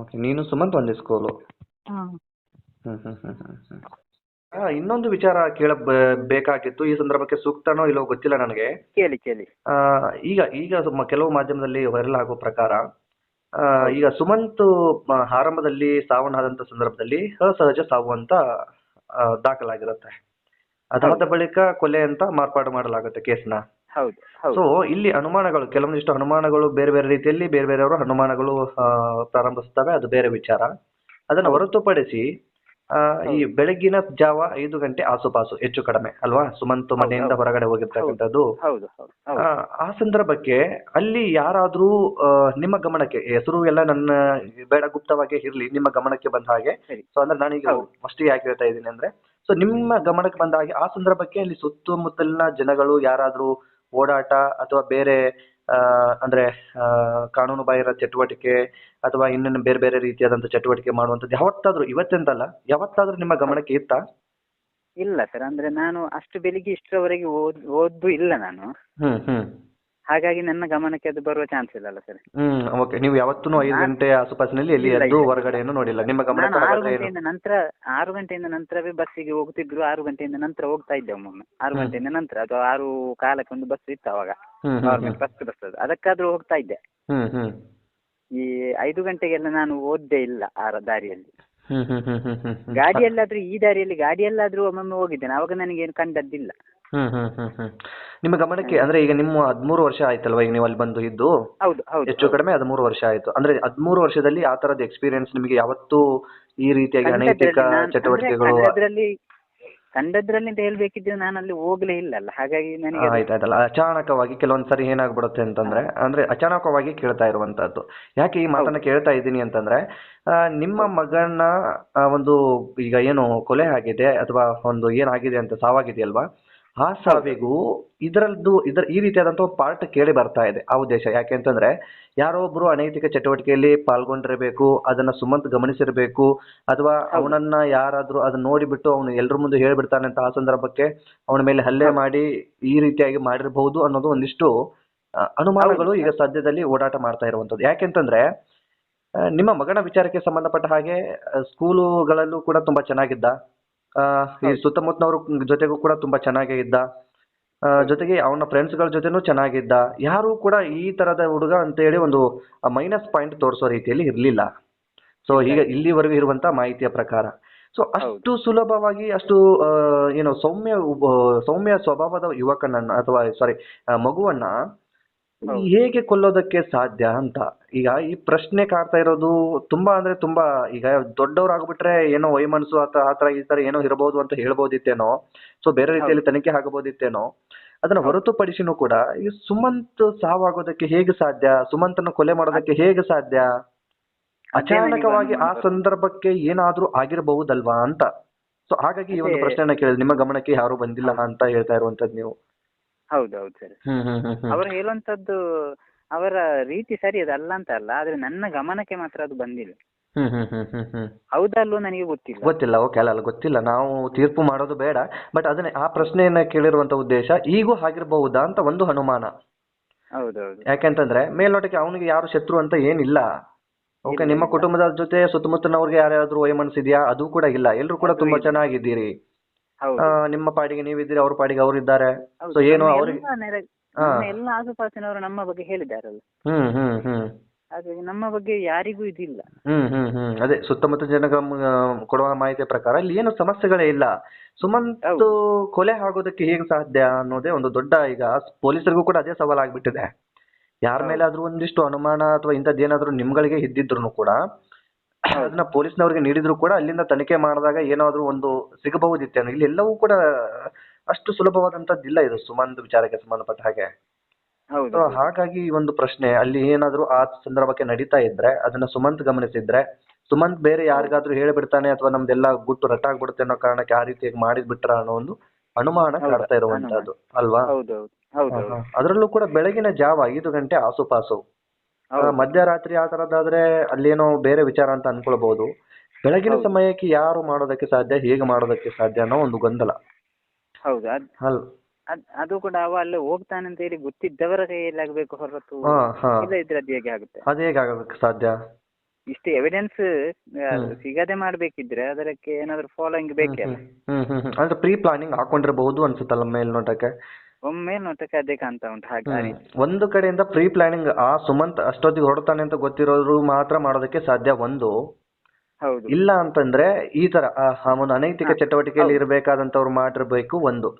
ಓಕೆ, ನೀನು ಸುಮಂತ್ ಒಂದೇ ಸ್ಕೂಲು. ಇನ್ನೊಂದು ವಿಚಾರ ಬೇಕಾಗಿತ್ತು, ಈ ಸಂದರ್ಭಕ್ಕೆ ಸೂಕ್ತನೋ ಇಲ್ಲೋ ಗೊತ್ತಿಲ್ಲ ನನಗೆ. ಕೇಳಿ ಕೇಳಿ. ಈಗ ಕೆಲವು ಮಾಧ್ಯಮದಲ್ಲಿ ವೈರಲ್ ಆಗೋ ಪ್ರಕಾರ, ಈಗ ಸುಮಂತ್ ಆರಂಭದಲ್ಲಿ ಸಾವನ್ನಾದಂತ ಸಂದರ್ಭದಲ್ಲಿ ಅಸಹಜ ಸಾವು ಅಂತ ದಾಖಲಾಗಿರುತ್ತೆ. ಅದಾದ ಬಳಿಕ ಕೊಲೆ ಅಂತ ಮಾರ್ಪಾಡು ಮಾಡಲಾಗುತ್ತೆ ಕೇಸ್ನ. ಹೌದು. ಸೊ ಇಲ್ಲಿ ಅನುಮಾನಗಳು, ಕೆಲವೊಂದಿಷ್ಟು ಅನುಮಾನಗಳು ಬೇರೆ ಬೇರೆ ರೀತಿಯಲ್ಲಿ ಬೇರೆ ಬೇರೆಯವರು ಅನುಮಾನಗಳು ಪ್ರಾರಂಭಿಸ್ತವೆ, ಅದು ಬೇರೆ ವಿಚಾರ. ಅದನ್ನು ಹೊರತುಪಡಿಸಿ ಈ ಬೆಳಗಿನ ಜಾವ 5 ಗಂಟೆ ಆಸುಪಾಸು ಹೆಚ್ಚು ಕಡಿಮೆ ಅಲ್ವಾ ಸುಮಂತ್ ಮನೆಯಿಂದ ಹೊರಗಡೆ ಹೋಗಿರ್ತಕ್ಕಂಥದ್ದು? ಆ ಸಂದರ್ಭಕ್ಕೆ ಅಲ್ಲಿ ಯಾರಾದ್ರೂ ನಿಮ್ಮ ಗಮನಕ್ಕೆ, ಹೆಸರು ಎಲ್ಲ ನನ್ನ ಬೇಡ ಗುಪ್ತವಾಗಿ ಇರ್ಲಿ, ನಿಮ್ಮ ಗಮನಕ್ಕೆ ಬಂದ ಹಾಗೆ, ಸೊ ಅಂದ್ರೆ ನಾನೀಗ ಫಸ್ಟ್ ಯಾಕೆ ಹೇಳ್ತಾ ಇದ್ದೀನಿ ಅಂದ್ರೆ, ಸೊ ನಿಮ್ಮ ಗಮನಕ್ಕೆ ಬಂದ ಹಾಗೆ ಆ ಸಂದರ್ಭಕ್ಕೆ ಅಲ್ಲಿ ಸುತ್ತಮುತ್ತಲಿನ ಜನಗಳು ಯಾರಾದ್ರೂ ಓಡಾಟ ಅಥವಾ ಬೇರೆ ಅಂದ್ರೆ ಕಾನೂನು ಬಾಹಿರ ಚಟುವಟಿಕೆ ಅಥವಾ ಇನ್ನೊಂದು ಬೇರೆ ಬೇರೆ ರೀತಿಯಾದಂತ ಚಟುವಟಿಕೆ ಮಾಡುವಂತದ್ದು ಯಾವತ್ತಾದ್ರೂ, ಇವತ್ತೆಂತಲ್ಲ ಯಾವತ್ತಾದ್ರೂ ನಿಮ್ಮ ಗಮನಕ್ಕೆ ಇತ್ತಾ? ಇಲ್ಲ ಸರ್, ಅಂದ್ರೆ ನಾನು ಅಷ್ಟು ಬೆಳಿಗ್ಗೆ ಇಷ್ಟರವರೆಗೆ ಓದ್ದು ಇಲ್ಲ ನಾನು. ಹಾಗಾಗಿ ನನ್ನ ಗಮನಕ್ಕೆ ಅದು ಬರುವ ಚಾನ್ಸ್ ಇಲ್ಲ ಅಲ್ಲ ಸರ್. ಓಕೆ, ನೀವು ಯಾವತ್ತೂ 5 ಗಂಟೆ ಆಸುಪಾಸಿನಲ್ಲಿ ಎಲ್ಲಿ ಎದ್ದು ಹೊರಗಡೆಯನ್ನು ನೋಡಿಲ್ಲ, ನಿಮ್ಮ ಗಮನಕ್ಕೆ? 6 ಗಂಟೆಯಿಂದ ನಂತರವೇ ಬಸ್ಸಿಗೆ ಹೋಗ್ತಿದ್ರು, 6 ಗಂಟೆಯಿಂದ ನಂತರ ಹೋಗ್ತಾ ಇದ್ದೆ ಒಮ್ಮೊಮ್ಮೆ. 6 ಗಂಟೆಯಿಂದ ನಂತರ ಅಥವಾ 6 ಕಾಲಕ್ಕೆ ಒಂದು ಬಸ್ ಇತ್ತು ಅವಾಗ, ಗವರ್ಮೆಂಟ್ ಫಸ್ಟ್ ಬಸ್ ಅದು, ಅದಕ್ಕಾದ್ರೂ ಹೋಗ್ತಾ ಇದ್ದೆ. ಈ 5 ಗಂಟೆಗೆಲ್ಲ ನಾನು ಓದ್ದೇ ಇಲ್ಲ ಆ ದಾರಿಯಲ್ಲಿ. ಗಾಡಿಯಲ್ಲಾದ್ರೂ, ಈ ದಾರಿಯಲ್ಲಿ ಗಾಡಿಯಲ್ಲಾದ್ರೂ ಒಮ್ಮೊಮ್ಮೆ ಹೋಗಿದ್ದೇನೆ, ಅವಾಗ ನನಗೇನು ಕಂಡದ್ದಿಲ್ಲ. ನಿಮ್ಮ ಗಮನಕ್ಕೆ ಅಂದ್ರೆ ಈಗ ನಿಮ್ಮ 13 ವರ್ಷ ಆಯ್ತಲ್ವಾ ಈಗ ನೀವು ಅಲ್ಲಿ ಬಂದು ಇದ್ದು? ಹೌದು. ಹೆಚ್ಚು ಕಡಿಮೆ 13 ವರ್ಷ ಆಯ್ತು. ಅಂದ್ರೆ 13 ವರ್ಷದಲ್ಲಿ ಆ ತರದ ಎಕ್ಸ್ಪೀರಿಯನ್ಸ್ ನಿಮಗೆ ಯಾವತ್ತೂ ಈ ರೀತಿಯಾಗಿ ಅನೈತಿಕ ಚಟುವಟಿಕೆಗಳು ಕಂಡದ್ರಲ್ಲಿ ಅಂತ ಹೇಳ್ಬೇಕಿದ್ರೆ ನಾನು ಅಲ್ಲಿ ಹೋಗ್ಲೇ ಇಲ್ಲ ಅಲ್ಲ, ಹಾಗಾಗಿ ನನಗೆ ಆಯ್ತಾಯ್ತಲ್ಲ. ಅಚಾನಕವಾಗಿ ಕೆಲವೊಂದ್ಸರಿ ಏನಾಗ್ಬಿಡುತ್ತೆ ಅಂತಂದ್ರೆ, ಅಂದ್ರೆ ಅಚಾನಕವಾಗಿ ಕೇಳ್ತಾ ಇರುವಂತದ್ದು. ಯಾಕೆ ಈ ಮಾತನ್ನ ಕೇಳ್ತಾ ಇದ್ದೀನಿ ಅಂತಂದ್ರೆ, ನಿಮ್ಮ ಮಗನ ಒಂದು ಈಗ ಏನು ಕೊಲೆ ಆಗಿದೆ ಅಥವಾ ಒಂದು ಏನಾಗಿದೆ ಅಂತ ಸಾವಾಗಿದೆಯಲ್ವಾ, ಆ ಸಾವಿಗೂ ಈ ರೀತಿಯಾದಂತ ಒಂದು ಪಾರ್ಟ್ ಕೇಳಿ ಬರ್ತಾ ಇದೆ. ಆ ಉದ್ದೇಶ ಯಾಕೆ ಅಂತಂದ್ರೆ, ಯಾರೋ ಒಬ್ರು ಅನೈತಿಕ ಚಟುವಟಿಕೆಯಲ್ಲಿ ಪಾಲ್ಗೊಂಡಿರಬೇಕು, ಅದನ್ನ ಸುಮಂತ್ ಗಮನಿಸಿರ್ಬೇಕು, ಅಥವಾ ಅವನನ್ನ ಯಾರಾದ್ರೂ ಅದನ್ನ ನೋಡಿಬಿಟ್ಟು ಅವನು ಎಲ್ರ ಮುಂದೆ ಹೇಳ್ಬಿಡ್ತಾನೆ ಅಂತ ಆ ಸಂದರ್ಭಕ್ಕೆ ಅವನ ಮೇಲೆ ಹಲ್ಲೆ ಮಾಡಿ ಈ ರೀತಿಯಾಗಿ ಮಾಡಿರಬಹುದು ಅನ್ನೋದು ಒಂದಿಷ್ಟು ಅನುಮಾನಗಳು ಈಗ ಸದ್ಯದಲ್ಲಿ ಓಡಾಟ ಮಾಡ್ತಾ ಇರುವಂತದ್ದು. ಯಾಕೆಂತಂದ್ರೆ ನಿಮ್ಮ ಮಗನ ವಿಚಾರಕ್ಕೆ ಸಂಬಂಧಪಟ್ಟ ಹಾಗೆ ಸ್ಕೂಲುಗಳಲ್ಲೂ ಕೂಡ ತುಂಬಾ ಚೆನ್ನಾಗಿದ್ದ, ಈ ಸುತ್ತಮುತ್ತನವ್ರ ಜೊತೆಗೂ ಕೂಡ ತುಂಬಾ ಚೆನ್ನಾಗೇ ಇದ್ದ, ಜೊತೆಗೆ ಅವನ ಫ್ರೆಂಡ್ಸ್ಗಳ ಜೊತೆನೂ ಚೆನ್ನಾಗಿದ್ದ. ಯಾರು ಕೂಡ ಈ ತರದ ಹುಡುಗ ಅಂತೇಳಿ ಒಂದು ಮೈನಸ್ ಪಾಯಿಂಟ್ ತೋರಿಸೋ ರೀತಿಯಲ್ಲಿ ಇರಲಿಲ್ಲ. ಸೊ ಈಗ ಇಲ್ಲಿವರೆಗೂ ಇರುವಂತ ಮಾಹಿತಿಯ ಪ್ರಕಾರ ಸೊ ಅಷ್ಟು ಸುಲಭವಾಗಿ ಅಷ್ಟು ಏನು ಸೌಮ್ಯ ಸ್ವಭಾವದ ಯುವಕನನ್ನ ಅಥವಾ ಸಾರಿ ಮಗುವನ್ನ ಹೇಗೆ ಕೊಲ್ಲೋದಕ್ಕೆ ಸಾಧ್ಯ ಅಂತ ಈಗ ಈ ಪ್ರಶ್ನೆ ಕಾಡ್ತಾ ಇರೋದು. ತುಂಬಾ ಅಂದ್ರೆ ತುಂಬಾ ಈಗ ದೊಡ್ಡವರಾಗ್ಬಿಟ್ರೆ ಏನೋ ವೈಮನಸ್ಸು ಆತರ ಈ ತರ ಏನೋ ಇರಬಹುದು ಅಂತ ಹೇಳ್ಬೋದಿತ್ತೇನೋ. ಸೊ ಬೇರೆ ರೀತಿಯಲ್ಲಿ ತನಿಖೆ ಆಗಬಹುದಿತ್ತೇನೋ. ಅದನ್ನ ಹೊರತುಪಡಿಸಿನೂ ಕೂಡ ಈ ಸುಮಂತ್ ಸಾವಾಗೋದಕ್ಕೆ ಹೇಗೆ ಸಾಧ್ಯ, ಸುಮಂತನ ಕೊಲೆ ಮಾಡೋದಕ್ಕೆ ಹೇಗೆ ಸಾಧ್ಯ, ಅಚಾನಕವಾಗಿ ಆ ಸಂದರ್ಭಕ್ಕೆ ಏನಾದ್ರೂ ಆಗಿರಬಹುದಲ್ವಾ ಅಂತ. ಸೊ ಹಾಗಾಗಿ ಈ ಒಂದು ಪ್ರಶ್ನೆನ ಕೇಳಿದ್ರೆ ನಿಮ್ಮ ಗಮನಕ್ಕೆ ಯಾರು ಬಂದಿಲ್ಲ ಅಂತ ಹೇಳ್ತಾ ಇರುವಂತದ್ದು ನೀವು. ಹೌದೌದು ಸರ್. ಅವರು ಹೇಳುವಂತದ್ದು ಅವರ ರೀತಿ ಸರಿ ಅದಲ್ಲ ಅಂತ ಅಲ್ಲ, ಆದ್ರೆ ನನ್ನ ಗಮನಕ್ಕೆ ಮಾತ್ರ ಅದು ಬಂದಿಲ್ಲ. ಹೌದಲ್ವೋ ನನಗೆ ಗೊತ್ತಿಲ್ಲ. ಓಕೆ, ಅಲ್ಲ ಗೊತ್ತಿಲ್ಲ, ನಾವು ತೀರ್ಪು ಮಾಡೋದು ಬೇಡ. ಬಟ್ ಅದನ್ನೇ ಆ ಪ್ರಶ್ನೆಯನ್ನ ಕೇಳಿರುವಂತ ಉದ್ದೇಶ ಈಗೂ ಆಗಿರಬಹುದಾ ಅಂತ ಒಂದು ಅನುಮಾನ. ಹೌದೌದು. ಯಾಕೆಂತಂದ್ರೆ ಮೇಲ್ನೋಟಕ್ಕೆ ಅವನಿಗೆ ಯಾರು ಶತ್ರು ಅಂತ ಏನಿಲ್ಲ. ಓಕೆ, ನಿಮ್ಮ ಕುಟುಂಬದ ಜೊತೆ ಸುತ್ತಮುತ್ತನವ್ರಿಗೆ ಯಾರ್ಯಾದ್ರು ವೈಮನಸ್ಸಿದ್ಯಾ ಅದು ಕೂಡ ಇಲ್ಲ. ಎಲ್ರು ಕೂಡ ತುಂಬಾ ಚೆನ್ನಾಗಿದ್ದೀರಿ. ನಿಮ್ಮ ಪಾಡಿಗೆ ನೀವಿದ್ದೀರಿ, ಅವ್ರ ಪಾಡಿಗೆ ಅವ್ರು ಇದ್ದಾರೆ. ಸೊ ಏನು ಅವ್ರಿಗೆ ಎಲ್ಲ ಆಸುಪಾಸಿನವರು ನಮ್ಮ ಬಗ್ಗೆ ಹೇಳಿದಾರಲ್ಲ, ಹಾಗಾಗಿ ನಮ್ಮ ಬಗ್ಗೆ ಯಾರಿಗೂ ಇದಿಲ್ಲ. ಅದೇ ಸುತ್ತಮುತ್ತ ಜನ ಕೊಡುವ ಮಾಹಿತಿಯ ಪ್ರಕಾರ ಇಲ್ಲಿ ಏನು ಸಮಸ್ಯೆಗಳೇ ಇಲ್ಲ. ಸುಮಂತ್ ಕೊಲೆ ಆಗೋದಕ್ಕೆ ಹೇಗೆ ಸಾಧ್ಯ ಅನ್ನೋದೇ ಒಂದು ದೊಡ್ಡ ಈಗ ಪೊಲೀಸರಿಗೂ ಕೂಡ ಅದೇ ಸವಾಲಾಗ್ಬಿಟ್ಟಿದೆ. ಯಾರ ಮೇಲೆ ಆದ್ರೂ ಒಂದಿಷ್ಟು ಅನುಮಾನ ಅಥವಾ ಇಂಥದ್ದೇನಾದ್ರೂ ನಿಮ್ಗಳಿಗೆ ಇದ್ದಿದ್ರು ಕೂಡ ಅದನ್ನ ಪೊಲೀಸ್ನವ್ರಿಗೆ ನೀಡಿದ್ರು ಕೂಡ ಅಲ್ಲಿಂದ ತನಿಖೆ ಮಾಡಿದಾಗ ಏನಾದ್ರೂ ಒಂದು ಸಿಗಬಹುದಿತ್ತೇನೋ. ಇಲ್ಲಿ ಎಲ್ಲವೂ ಕೂಡ ಅಷ್ಟು ಸುಲಭವಾದಂತದ್ದಿಲ್ಲ ಇದು ಸುಮಂತ್ ವಿಚಾರಕ್ಕೆ ಸಂಬಂಧಪಟ್ಟ ಹಾಗೆ. ಹಾಗಾಗಿ ಈ ಒಂದು ಪ್ರಶ್ನೆ ಅಲ್ಲಿ ಏನಾದ್ರೂ ಆ ಸಂದರ್ಭಕ್ಕೆ ನಡೀತಾ ಇದ್ರೆ ಅದನ್ನ ಸುಮಂತ್ ಗಮನಿಸಿದ್ರೆ ಸುಮಂತ್ ಬೇರೆ ಯಾರಿಗಾದ್ರೂ ಹೇಳ್ಬಿಡ್ತಾನೆ ಅಥವಾ ನಮ್ದೆಲ್ಲ ಗುಟ್ಟು ರಟ್ಟಾಗ್ಬಿಡುತ್ತೆ ಅನ್ನೋ ಕಾರಣಕ್ಕೆ ಆ ರೀತಿಯಾಗಿ ಮಾಡಿದ್ಬಿಟ್ರ ಅನ್ನೋ ಒಂದು ಅನುಮಾನ ಕಾಡ್ತಾ ಇರುವಂತದ್ದು ಅಲ್ವಾ. ಅದರಲ್ಲೂ ಕೂಡ ಬೆಳಗಿನ ಜಾವ 5 ಗಂಟೆ ಆಸುಪಾಸು. ಮಧ್ಯರಾತ್ರಿ ಆ ತರದಾದ್ರೆ ಅಲ್ಲೇನೋ ಬೇರೆ ವಿಚಾರ ಅಂತ ಅನ್ಕೊಳ್ಬಹುದು. ಬೆಳಗಿನ ಸಮಯಕ್ಕೆ ಯಾರು ಮಾಡೋದಕ್ಕೆ ಸಾಧ್ಯ, ಹೇಗೆ ಮಾಡೋದಕ್ಕೆ ಸಾಧ್ಯ ಅನ್ನೋ ಒಂದು ಗೊಂದಲ. ಹೌದು, ಅದು ಕೂಡ ಅವ ಅಲ್ಲೇ ಹೋಗ್ತಾನೆ ಅಂತ ಹೇಳಿ ಗೊತ್ತಿದ್ದವರ ಕೈಯಲ್ಲಿ ಆಗ್ಬೇಕು ಹೊರತು ಇಲ್ಲ ಇದ್ರೆ ಅದು ಹೇಗೆ ಆಗುತ್ತೆ? ಅದು ಹೇಗೆ ಆಗೋದಕ್ಕೆ ಸಾಧ್ಯ? ಇಷ್ಟು ಎವಿಡೆನ್ಸ್ ಸಿಗದೆ ಮಾಡ್ಬೇಕಿದ್ರೆ ಅದಕ್ಕೆ ಏನಾದ್ರು ಫಾಲೋಯಿಂಗ್ ಬೇಕಲ್ಲ. ಅಂದ್ರೆ ಪ್ರೀ ಪ್ಲಾನಿಂಗ್ ಹಾಕೊಂಡಿರಬಹುದು ಅನ್ಸುತ್ತಲ್ಲ ಮೇಲ್ನೋಟಕ್ಕೆ. ಒಮ್ಮೆ ನೋಟಕ್ಕೆ ಅದೇ ಕಾಣ್ತಾ ಉಂಟು. ಹಾಗೆ ಒಂದು ಕಡೆಯಿಂದ ಪ್ರೀ ಪ್ಲಾನಿಂಗ್ ಆ ಸುಮಂತ್ ಅಷ್ಟೊತ್ತಿಗೆ ಹೊರಡ್ತಾನೆ ಅಂತ ಗೊತ್ತಿರೋರು ಮಾತ್ರ ಮಾಡೋದಕ್ಕೆ ಸಾಧ್ಯ ಒಂದು. ಹೌದು, ಇಲ್ಲ ಅಂತಂದ್ರೆ ಈ ತರ ಒಂದು ಅನೈತಿಕ ಚಟುವಟಿಕೆಯಲ್ಲಿ ಇರಬೇಕಾದಂತವ್ರು ಮಾಡಿರ್ಬೇಕು ಒಂದು.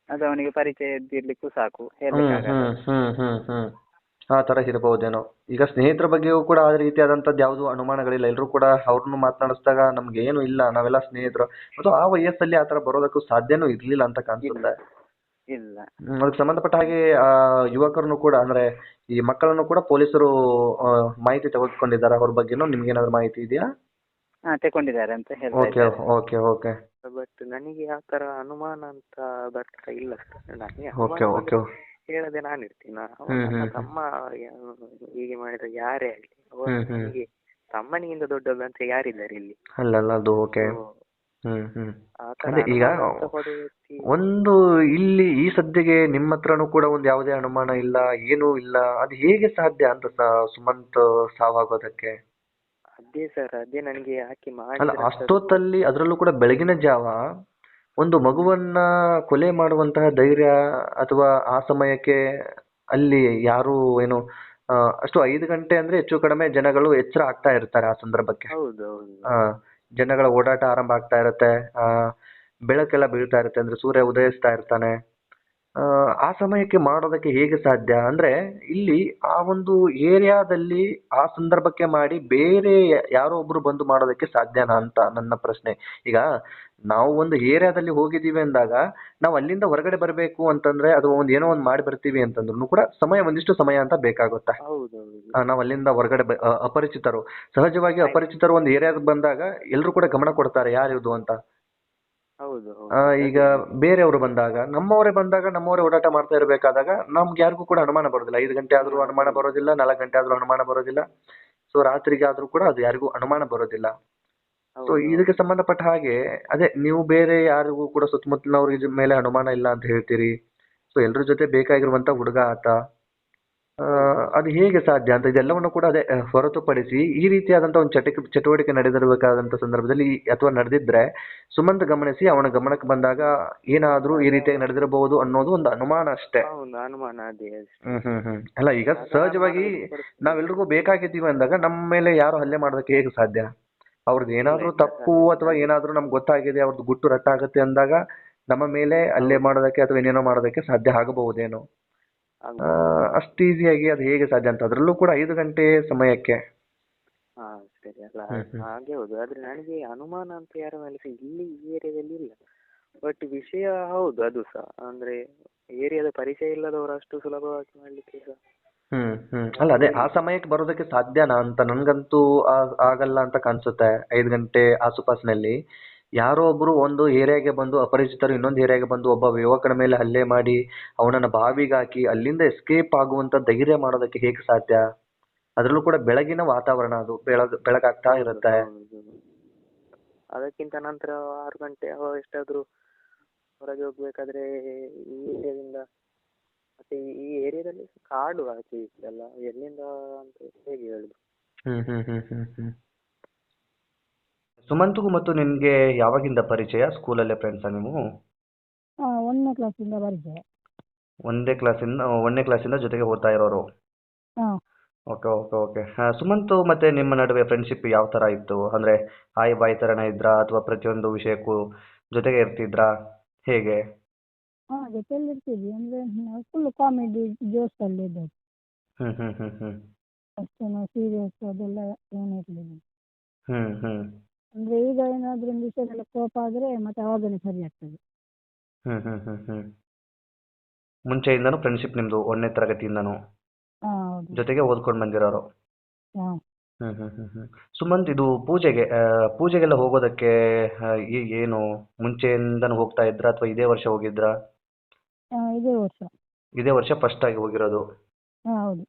ಅದು ಅವನಿಗೆ ಪರಿಚಯ ಇರ್ಲಿಕ್ಕೂ ಸಾಕು. ಆ ತರ ಇರಬಹುದೇನೋ. ಈಗ ಸ್ನೇಹಿತರ ಬಗ್ಗೆಯೂ ಕೂಡ ಆ ರೀತಿಯಾದಂತದ್ದು ಯಾವ್ದು ಅನುಮಾನಗಳಿಲ್ಲ. ಎಲ್ಲರೂ ಕೂಡ ಅವ್ರನ್ನು ಮಾತನಾಡಿಸಿದಾಗ ನಮ್ಗೆ ಏನು ಇಲ್ಲ, ನಾವೆಲ್ಲ ಸ್ನೇಹಿತರು. ಮತ್ತು ಆ ವಯಸ್ಸಲ್ಲಿ ಆತರ ಬರೋದಕ್ಕೂ ಸಾಧ್ಯನೂ ಇರ್ಲಿಲ್ಲ ಅಂತ ಕಾಣಿಸುತ್ತೆ. ಇಲ್ಲ, ಅದಕ್ಕೆ ಸಂಬಂಧಪಟ್ಟ ಹಾಗೆ ಆ ಯುವಕರನ್ನು ಕೂಡ ಅಂದ್ರೆ ಈ ಮಕ್ಕಳನ್ನು ಕೂಡ ಪೊಲೀಸರು ಮಾಹಿತಿ ತೆಗೆದುಕೊಂಡಿದ್ದಾರೆ. ಅವ್ರ ಬಗ್ಗೆನೂ ನಿಮ್ಗೆ ಏನಾದ್ರು ಮಾಹಿತಿ ಇದೆಯಾ? ತಗೊಂಡಿದ್ದಾರೆ ಅಂತ ಓಕೆ. ಬಟ್ ನನಗೆ ಆ ತರ ಅನುಮಾನ ಅಂತ ಬರ್ತಾ ಇಲ್ಲ ಸರ್. ನನಗೆ ಹೇಳದೆ ನಾನು ಇರ್ತೀನ. ತಮ್ಮ ಹೀಗೆ ಮಾಡಿದ್ರೆ ಯಾರೇ ಆಗಲಿ ತಮ್ಮನಿಗಿಂತ ದೊಡ್ಡದು ಅಂತ ಯಾರಿದ್ದಾರೆ ಇಲ್ಲಿ? ಅಲ್ಲ ಅದು ಓಕೆ. ಈಗ ಒಂದು ಇಲ್ಲಿ ಈ ಸದ್ಯಗೆ ನಿಮ್ಮ ಹತ್ರನೂ ಕೂಡ ಒಂದು ಯಾವುದೇ ಅನುಮಾನ ಇಲ್ಲ, ಏನೂ ಇಲ್ಲ. ಅದು ಹೇಗೆ ಸಾಧ್ಯ ಅಂತ ಸುಮಂತ್ ಸಾವಾಗೋದಕ್ಕೆ? ಅದೇ ಸರ್, ಅದೇ ನನಗೆ ಯಾಕೆ ಅಲ್ಲ ಅಷ್ಟೊತ್ತಲ್ಲಿ ಅದರಲ್ಲೂ ಕೂಡ ಬೆಳಗಿನ ಜಾವ ಒಂದು ಮಗುವನ್ನ ಕೊಲೆ ಮಾಡುವಂತಹ ಧೈರ್ಯ ಅಥವಾ ಆ ಸಮಯಕ್ಕೆ ಅಲ್ಲಿ ಯಾರು ಏನು ಅಷ್ಟು 5 ಗಂಟೆ ಅಂದ್ರೆ ಹೆಚ್ಚು ಕಡಿಮೆ ಜನಗಳು ಎಚ್ಚರ ಆಗ್ತಾ ಇರ್ತಾರೆ ಆ ಸಂದರ್ಭಕ್ಕೆ. ಜನಗಳ ಓಡಾಟ ಆರಂಭ ಆಗ್ತಾ ಇರತ್ತೆ. ಬೆಳಕೆಲ್ಲ ಬೀಳ್ತಾ ಇರುತ್ತೆ, ಅಂದ್ರೆ ಸೂರ್ಯ ಉದಯಿಸ್ತಾ ಇರ್ತಾನೆ. ಆ ಸಮಯಕ್ಕೆ ಮಾಡೋದಕ್ಕೆ ಹೇಗೆ ಸಾಧ್ಯ ಅಂದ್ರೆ ಇಲ್ಲಿ ಆ ಒಂದು ಏರಿಯಾದಲ್ಲಿ ಆ ಸಂದರ್ಭಕ್ಕೆ ಮಾಡಿ ಬೇರೆ ಯಾರೋ ಒಬ್ರು ಬಂದು ಮಾಡೋದಕ್ಕೆ ಸಾಧ್ಯನಾ ಅಂತ ನನ್ನ ಪ್ರಶ್ನೆ. ಈಗ ನಾವು ಒಂದು ಏರಿಯಾದಲ್ಲಿ ಹೋಗಿದ್ದೀವಿ ಅಂದಾಗ ನಾವು ಅಲ್ಲಿಂದ ಹೊರಗಡೆ ಬರಬೇಕು ಅಂತಂದ್ರೆ ಅದು ಏನೋ ಒಂದು ಮಾಡಿ ಬರ್ತೀವಿ ಅಂತಂದ್ರು ಕೂಡ ಒಂದಿಷ್ಟು ಸಮಯ ಅಂತ ಬೇಕಾಗುತ್ತೆ. ನಾವು ಅಲ್ಲಿಂದ ಹೊರಗಡೆ ಅಪರಿಚಿತರು, ಸಹಜವಾಗಿ ಅಪರಿಚಿತರು ಒಂದು ಏರಿಯಾಗೆ ಬಂದಾಗ ಎಲ್ರು ಕೂಡ ಗಮನ ಕೊಡ್ತಾರೆ ಯಾರಿದು ಅಂತ. ಈಗ ಬೇರೆಯವರು ಬಂದಾಗ ನಮ್ಮವರೇ ಓಡಾಟ ಮಾಡ್ತಾ ಇರಬೇಕಾದಾಗ ನಮ್ಗೆ ಯಾರಿಗೂ ಕೂಡ ಅನುಮಾನ ಬರೋದಿಲ್ಲ. 5 ಗಂಟೆ ಆದ್ರೂ ಅನುಮಾನ ಬರೋದಿಲ್ಲ, 4 ಗಂಟೆ ಆದ್ರೂ ಅನುಮಾನ ಬರೋದಿಲ್ಲ. ಸೊ ರಾತ್ರಿಗೆ ಆದ್ರೂ ಕೂಡ ಅದು ಯಾರಿಗೂ ಅನುಮಾನ ಬರೋದಿಲ್ಲ. ಸೊ ಇದಕ್ಕೆ ಸಂಬಂಧಪಟ್ಟ ಹಾಗೆ ಅದೇ ನೀವು ಬೇರೆ ಯಾರಿಗೂ ಕೂಡ ಸುತ್ತಮುತ್ತಲಿನವ್ರಿಗೆ ಮೇಲೆ ಅನುಮಾನ ಇಲ್ಲ ಅಂತ ಹೇಳ್ತೀರಿ. ಸೊ ಎಲ್ರ ಜೊತೆ ಬೇಕಾಗಿರುವಂತ ಹುಡುಗ ಆತ. ಅದು ಹೇಗೆ ಸಾಧ್ಯ ಅಂತ ಇದೆಲ್ಲವನ್ನು ಕೂಡ ಅದೇ ಹೊರತುಪಡಿಸಿ ಈ ರೀತಿಯಾದಂಥ ಒಂದು ಚಟುವಟಿಕೆ ನಡೆದಿರಬೇಕಾದಂಥ ಸಂದರ್ಭದಲ್ಲಿ ಅಥವಾ ನಡೆದಿದ್ರೆ ಸುಮಂತ್ ಗಮನಿಸಿ ಅವನ ಗಮನಕ್ಕೆ ಬಂದಾಗ ಏನಾದರೂ ಈ ರೀತಿಯಾಗಿ ನಡೆದಿರಬಹುದು ಅನ್ನೋದು ಒಂದು ಅನುಮಾನ ಅಷ್ಟೇ. ಹೌದು ಅನುಮಾನ ಅದೇ ಅಷ್ಟೇ. ಅಲ್ಲ ಈಗ ಅದು ಸಹಜವಾಗಿ ಅನುಮಾನದ ಪರಿಸ್ಥಿತಿ. ನಾವೆಲ್ರಿಗೂ ಬೇಕಾಗಿದ್ದೀವಿ ಅಂದಾಗ ನಮ್ಮ ಮೇಲೆ ಯಾರು ಹಲ್ಲೆ ಮಾಡೋದಕ್ಕೆ ಹೇಗೆ ಸಾಧ್ಯ? ಅವ್ರದ್ದು ಏನಾದರೂ ಇಲ್ಲ, ತಪ್ಪು ಅಥವಾ ಏನಾದರೂ ನಮ್ಗೆ ಗೊತ್ತಾಗಿದೆ ಅವ್ರದ್ದು ಗುಟ್ಟು ರಟ್ಟಾಗುತ್ತೆ ಅಂದಾಗ ನಮ್ಮ ಮೇಲೆ ಹಲ್ಲೆ ಮಾಡೋದಕ್ಕೆ ಅಥವಾ ಏನೇನೋ ಮಾಡೋದಕ್ಕೆ ಸಾಧ್ಯ ಆಗಬಹುದೇನೋ. ಆಗ್ಬೋದು. ಅಷ್ಟು ಈಸಿಯಾಗಿ ಅದು ಹೇಗೆ ಸಾಧ್ಯ ಅಂತ ಅದರಲ್ಲೂ ಕೂಡ 5 ಗಂಟೆ ಸಮಯಕ್ಕೆ. ಹಾ ಸರಿ ಅಲ್ಲ ಹ್ಮ್. ಹಾಗೆ ಹೌದು. ಆದ್ರೆ ನನಗೆ ಅನುಮಾನ ಅಂತ ಯಾರ ಮೇಲೆ ಸಹ ಇಲ್ಲಿ ಈ ಏರಿಯಾದಲ್ಲಿ ಇಲ್ಲ. ಬಟ್ ವಿಷಯ ಹೌದು ಅದು ಸಹ ಅಂದ್ರೆ ಏರಿಯಾದ ಪರಿಚಯ ಇಲ್ಲದವರು ಅಷ್ಟು ಸುಲಭವಾಗಿ ಮಾಡ್ಲಿಕ್ಕೆ ಸಹ ಅಲ್ಲ ಅದೇ ಆ ಸಮಯಕ್ಕೆ ಬರೋದಕ್ಕೆ ಸಾಧ್ಯನಾ ಅಂತ ನನ್ಗಂತೂ ಆಗಲ್ಲ ಅಂತ ಕಾಣಿಸುತ್ತೆ. 5 ಗಂಟೆ ಆಸುಪಾಸಿನಲ್ಲಿ ಯಾರೋ ಒಬ್ರು ಒಂದು ಏರಿಯಾಗೆ ಬಂದು ಅಪರಿಚಿತರು ಇನ್ನೊಂದು ಏರಿಯಾಗೆ ಬಂದು ಒಬ್ಬ ಯುವಕನ ಮೇಲೆ ಹಲ್ಲೆ ಮಾಡಿ ಅವನನ್ನ ಬಾವಿಗೆ ಹಾಕಿ ಅಲ್ಲಿಂದ ಎಸ್ಕೇಪ್ ಆಗುವಂತ ಧೈರ್ಯ ಮಾಡೋದಕ್ಕೆ ಹೇಗೆ ಸಾಧ್ಯ? ಅದರಲ್ಲೂ ಕೂಡ ಬೆಳಗಿನ ವಾತಾವರಣ, ಅದು ಬೆಳಗಾಗ್ತಾ ಇರುತ್ತೆ. ಹೌದು. ಅದಕ್ಕಿಂತ ನಂತರ 6 ಗಂಟೆ ಎಷ್ಟಾದ್ರೂ ಹೊರಗೆ ಹೋಗ್ಬೇಕಾದ್ರೆ ಈ ಏರಿಯಾದಿಂದ ಮತ್ತೆ ಈ ಏರಿಯಾದಲ್ಲಿ ಕಾಡು ಆಚೆ ಇತ್ತಲ್ಲ ಎಲ್ಲಿಂದ ಅಂತ ಹೇಗೆ ಹೇಳುದು. ಸುಮಂತ್ಗೂ ಮತ್ತು ನಿನ್ಗೆ ಯಾವಾಗಿಂದ ಪರಿಚಯ? ಸ್ಕೂಲಲ್ಲೇ ಫ್ರೆಂಡ್ಸಾ ನೀವು? 1ನೇ ಕ್ಲಾಸಿಂದ ಪರಿಚಯ. ಒಂದನೇ ಕ್ಲಾಸಿಂದ ಜೊತೆಗೆ ಓದ್ತಾ ಇರೋರು? ಹಾಂ. Okay okay okay. ಸುಮಂತ್ ಮತ್ತೆ ನಿಮ್ಮ ನಡುವೆ ಫ್ರೆಂಡ್ಶಿಪ್ ಯಾವ ಥರ ಇತ್ತು? ಅಂದರೆ ಹಾಯ್ ಬಾಯ್ ಥರನೇ ಇದ್ರಾ ಅಥವಾ ಪ್ರತಿಯೊಂದು ವಿಷಯಕ್ಕೂ ಜೊತೆಗೆ ಇರ್ತಿದ್ರಾ ಹೇಗೆ? ಹಾಂ, ಜೊತೆಯಲ್ಲಿ ಇರ್ತಿದ್ವಿ. ಅಂದರೆ ನಾವು ಫುಲ್ ಕಾಮಿಡಿ ಜೋಶಲ್ಲಿ ಇದ್ದದ್ದು. ಹ್ಞೂ ಹ್ಞೂ ಹ್ಞೂ ಹ್ಞೂ ಅಷ್ಟೇನು ಸೀರಿಯಸ್ ಅದೆಲ್ಲ ಏನೂ ಇರಲಿಲ್ಲ. ಹ್ಞೂ ಹ್ಞೂ ಅಂದರೆ ಈಗ ಏನಾದರೂ ಒಂದು ವಿಷಯದಲ್ಲಿ ಕೋಪ ಆದರೆ ಮತ್ತೆ ಆವಾಗಲೇ ಸರಿ ಆಗ್ತದೆ. ಹ್ಞೂ ಹ್ಞೂ ಹ್ಞೂ ಹ್ಞೂ ಮುಂಚೆಯಿಂದನೂ ಫ್ರೆಂಡ್ಶಿಪ್ ನಿಮ್ಮದು 1ನೇ ತರಗತಿಯಿಂದನೂ ಹಾಂ, ಹೌದು. ಜೊತೆಗೆ ಓದ್ಕೊಂಡು ಬಂದಿರೋರು? ಹಾಂ. ಹ್ಞೂ ಹ್ಞೂ ಹ್ಞೂ ಹ್ಞೂ ಸುಮಂತ್, ಇದು ಪೂಜೆಗೆಲ್ಲ ಹೋಗೋದಕ್ಕೆ ಏನು ಮುಂಚೆಯಿಂದನೂ ಹೋಗ್ತಾ ಇದ್ರಾ ಅಥವಾ ಇದೇ ವರ್ಷ ಹೋಗಿದ್ರಾ? ಇದೇ ವರ್ಷ. ಇದೇ ವರ್ಷ ಫಸ್ಟ್ ಆಗಿ ಹೋಗಿರೋದು? ಹಾಂ, ಹೌದು.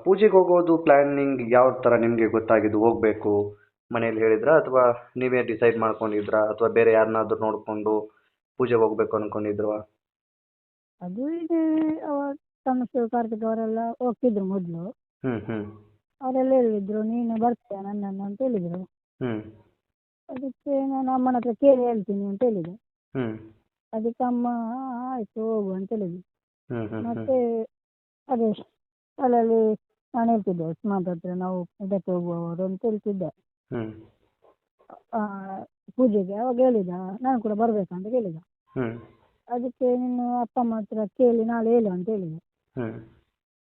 ಪೂಜೆಗೆ ಹೋಗೋದು ಪ್ಲಾನಿಂಗ್ ಯಾವ ಥರ ನಿಮಗೆ ಗೊತ್ತಾಗಿದ್ದು ಹೋಗಬೇಕು? ಮನೇಲಿ ಹೇಳಿದ್ರಾ ಅಥವಾ ನೀವೇ ಡಿಸೈಡ್ ಮಾಡ್ಕೊಂಡಿದ್ರಾ ಅಥವಾ ಬೇರೆ ಯಾರನ್ನಾದ್ರೂ ನೋಡಿಕೊಂಡು ಪೂಜೆಗೆ ಹೋಗ್ಬೇಕು ಅಂದ್ಕೊಂಡಿದ್ರಾ? ಅದು ಇದೆ ತನುಷ್ ಕಾರ್ತಿಕ್ ಅವರೆಲ್ಲ ಹೋಗ್ತಿದ್ರು ಮೊದಲು. ಹ್ಞೂ ಹ್ಞೂ ಅವರೆಲ್ಲ ಹೇಳಿದ್ರು ನೀನು ಬರ್ತೀಯ ನನ್ನನ್ನು ಅಂತ ಹೇಳಿದರು. ಹ್ಞೂ ಅದಕ್ಕೆ ನಾನು ಅಮ್ಮನ ಹತ್ರ ಕೇಳಿ ಹೇಳ್ತೀನಿ ಅಂತ ಹೇಳಿದೆ. ಹ್ಞೂ ಅದಕ್ಕೆ ಅಮ್ಮ ಆಯಿತು ಹೋಗು ಅಂತ ಹೇಳಿದ್ರು. ಹ್ಞೂ ಹ್ಞೂ ಮತ್ತೆ ಅದೇ ಅಲ್ಲಲ್ಲಿ ನಾನು ಹೇಳ್ತಿದ್ದೆ ಸುಮಂತ್ ಹತ್ರ ನಾವು ಇದಕ್ಕೆ ಹೋಗುವವರು ಅಂತ ಹೇಳ್ತಿದ್ದೆ ಹ್ಞೂ ಪೂಜೆಗೆ. ಅವಾಗ ಹೇಳಿದ ನಾನು ಕೂಡ ಬರ್ಬೇಕಂತ ಕೇಳಿದ. ಹ್ಞೂ ಅದಕ್ಕೆ ನೀನು ಅಪ್ಪ ಅಮ್ಮ ಹತ್ರ ಕೇಳಿ ನಾಳೆ ಹೇಳು ಅಂತ ಹೇಳಿದೆ. ಹ್ಞೂ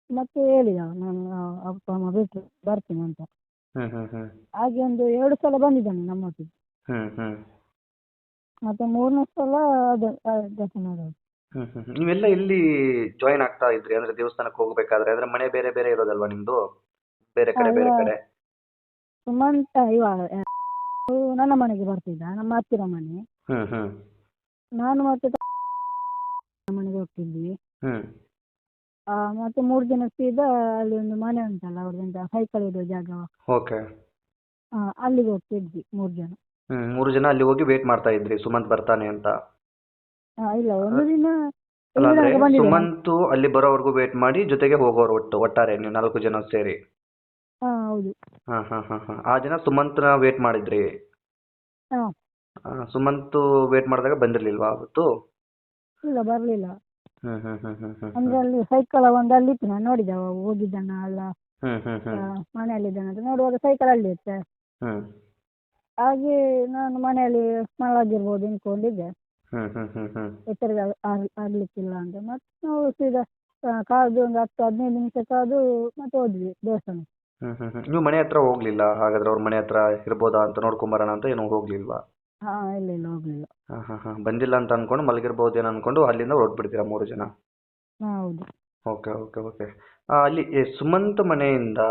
ಮತ್ತೆ ಹೇಳಿದ ನಾನು ಅಪ್ಪ ಅಮ್ಮ ಬಿಟ್ಟು ಬರ್ತೀನಿ ಅಂತ. ಹ್ಞೂ ಹ್ಞೂ ಹ್ಞೂ ಹಾಗೆ ಒಂದು 2 ಸಲ ಬಂದಿದ್ದಾನೆ ನಮ್ಮೊಟ್ಟಿಗೆ. ಹ್ಞೂ ಹ್ಞೂ ಮತ್ತೆ 3ನೇ ಸಲ ಅದು ದರ್ಶನ ಆಗೋದು. ನೀವೆಲ್ಲ ಎಲ್ಲಿ ಜಾಯಿನ್ ಆಗ್ತಾ ಇದ್ರಿ? ಅಂದ್ರೆ ದೇವಸ್ಥಾನಕ್ಕೆ ಹೋಗ್ಬೇಕಾದ್ರೆ ಅಂದ್ರೆ ಮನೆ ಬೇರೆ ಬೇರೆ ಇರೋದಲ್ವಾ ನಿಮ್ದು? ಬೇರೆ ಕಡೆ ಬೇರೆ ಕಡೆ? ಸುಮಂತ ನನ್ನ ಮನೆಗೆ ಬರ್ತಿದ್ದ, ನಮ್ಮ ಹತ್ತಿರ ಮನೆ. ಹ್ಮ್ ಹ್ಮ್ ನಾನು ಮತ್ತೆ ಮನೆಗೆ ಹೋಗ್ತಿದ್ವಿ. ಹ್ಮ್ ಮತ್ತೆ 3 ದಿನ ಸೀದಾ ಅಲ್ಲಿ ಒಂದು ಮನೆ ಉಂಟಲ್ಲ ಅವ್ರದ್ದು ಸೈಕಲ್ ಇಡೋ ಜಾಗ, ಓಕೆ. ಅಲ್ಲಿಗೆ ಹೋಗ್ತಿದ್ವಿ 3 ಜನ. 3 ಜನ ಅಲ್ಲಿ ಹೋಗಿ ವೇಟ್ ಮಾಡ್ತಾ ಇದ್ರಿ ಸುಮಂತ್ ಬರ್ತಾನೆ ಅಂತ? ಇಲ್ಲ, ಒಂದು ದಿನ ಅಲ್ಲ, ಅಂದ್ರೆ ಬಂದಿದ್ದೆ. ಸುಮಂತ್ ಅಲ್ಲಿ ಬರೋವರೆಗೂ ವೇಟ್ ಮಾಡಿ ಜೊತೆಗೆ ಹೋಗೋರು ಒಟ್ಟಾರೆ ನೀವು 4 ಜನ ಸೇರಿ? ಹೌದು. ಆ ದಿನ ಸುಮಂತ್ನ ವೇಟ್ ಮಾಡಿದ್ರಿ? ಹಾಂ. ಸುಮಂತ್ ವೇಟ್ ಮಾಡಿದಾಗ ಬಂದಿರ್ಲಿಲ್ವಾ ಅವತ್ತು? ಇಲ್ಲ, ಬರಲಿಲ್ಲ. ಹ್ಮ್ ಹ್ಮ್ ಹ್ಮ್ ಹ್ಮ್ ಹ್ಮ್ ಅಂದ್ರೆ ಅಲ್ಲಿ ಸೈಕಲ್ ಒಂದು ಅಲ್ಲಿತ್ತು, ನಾನು ನೋಡಿದೆ ಅವ ಹೋಗಿದ್ದಾನ ಅಲ್ಲ ಹ್ಮ್ ಹ್ಮ್ ಹ್ಮ್ ಮನೆಯಲ್ಲಿದ್ದಾನೆ ಅಂತ ನೋಡುವಾಗ ಸೈಕಲ್ ಅಲ್ಲಿ ಇತ್ತೆ. ಹ್ಮ್ ಹಾಗೆ ನಾನು ಮನೆಯಲ್ಲಿ ಮಲಗಿರ್ಬೋದು ಅನ್ಕೊಂಡಿದ್ದೆ, ಹ್ಮ್ ಹ್ಮ್ ಹ್ಮ್ ಹ್ಮ್ ಎಚ್ಚರಿಕೆ ಆಗ್ಲಿಕ್ಕಿಲ್ಲ ಅಂತ. ಮತ್ತೆ ನಾವು ಸೀದಾ ಕಾದು ಒಂದು 10-15 ನಿಮಿಷ ಕಾದು ಮತ್ತೆ ಹೋದ್ವಿ ದೇವಸ್ಥಾನಕ್ಕೆ. ನೀವು ಮನೆ ಹತ್ರ ಹೋಗ್ಲಿಲ್ಲ ಹಾಗಾದ್ರೆ? ಅವ್ರ ಮನೆ ಹತ್ರ ಇರ್ಬೋದಾ ಅಂತ ನೋಡ್ಕೊಂಬರೋಣ ಅಂತ ಏನೋ ಹೋಗ್ಲಿಲ್ವಾ? ಇಲ್ಲ ಹೋಗ್ಲಿಲ್ಲ. ಬಂದಿಲ್ಲ ಅಂತ ಅನ್ಕೊಂಡು ಮಲಗಿರ್ಬೋದೇನೋ ಅನ್ಕೊಂಡು ಅಲ್ಲಿಂದ ಹೊರಟ್ಬಿಡ್ತೀರಾ 3 ಜನ? ಹೌದು. Okay okay okay. ಅಲ್ಲಿ ಸುಮಂತ್ ಮನೆಯಿಂದ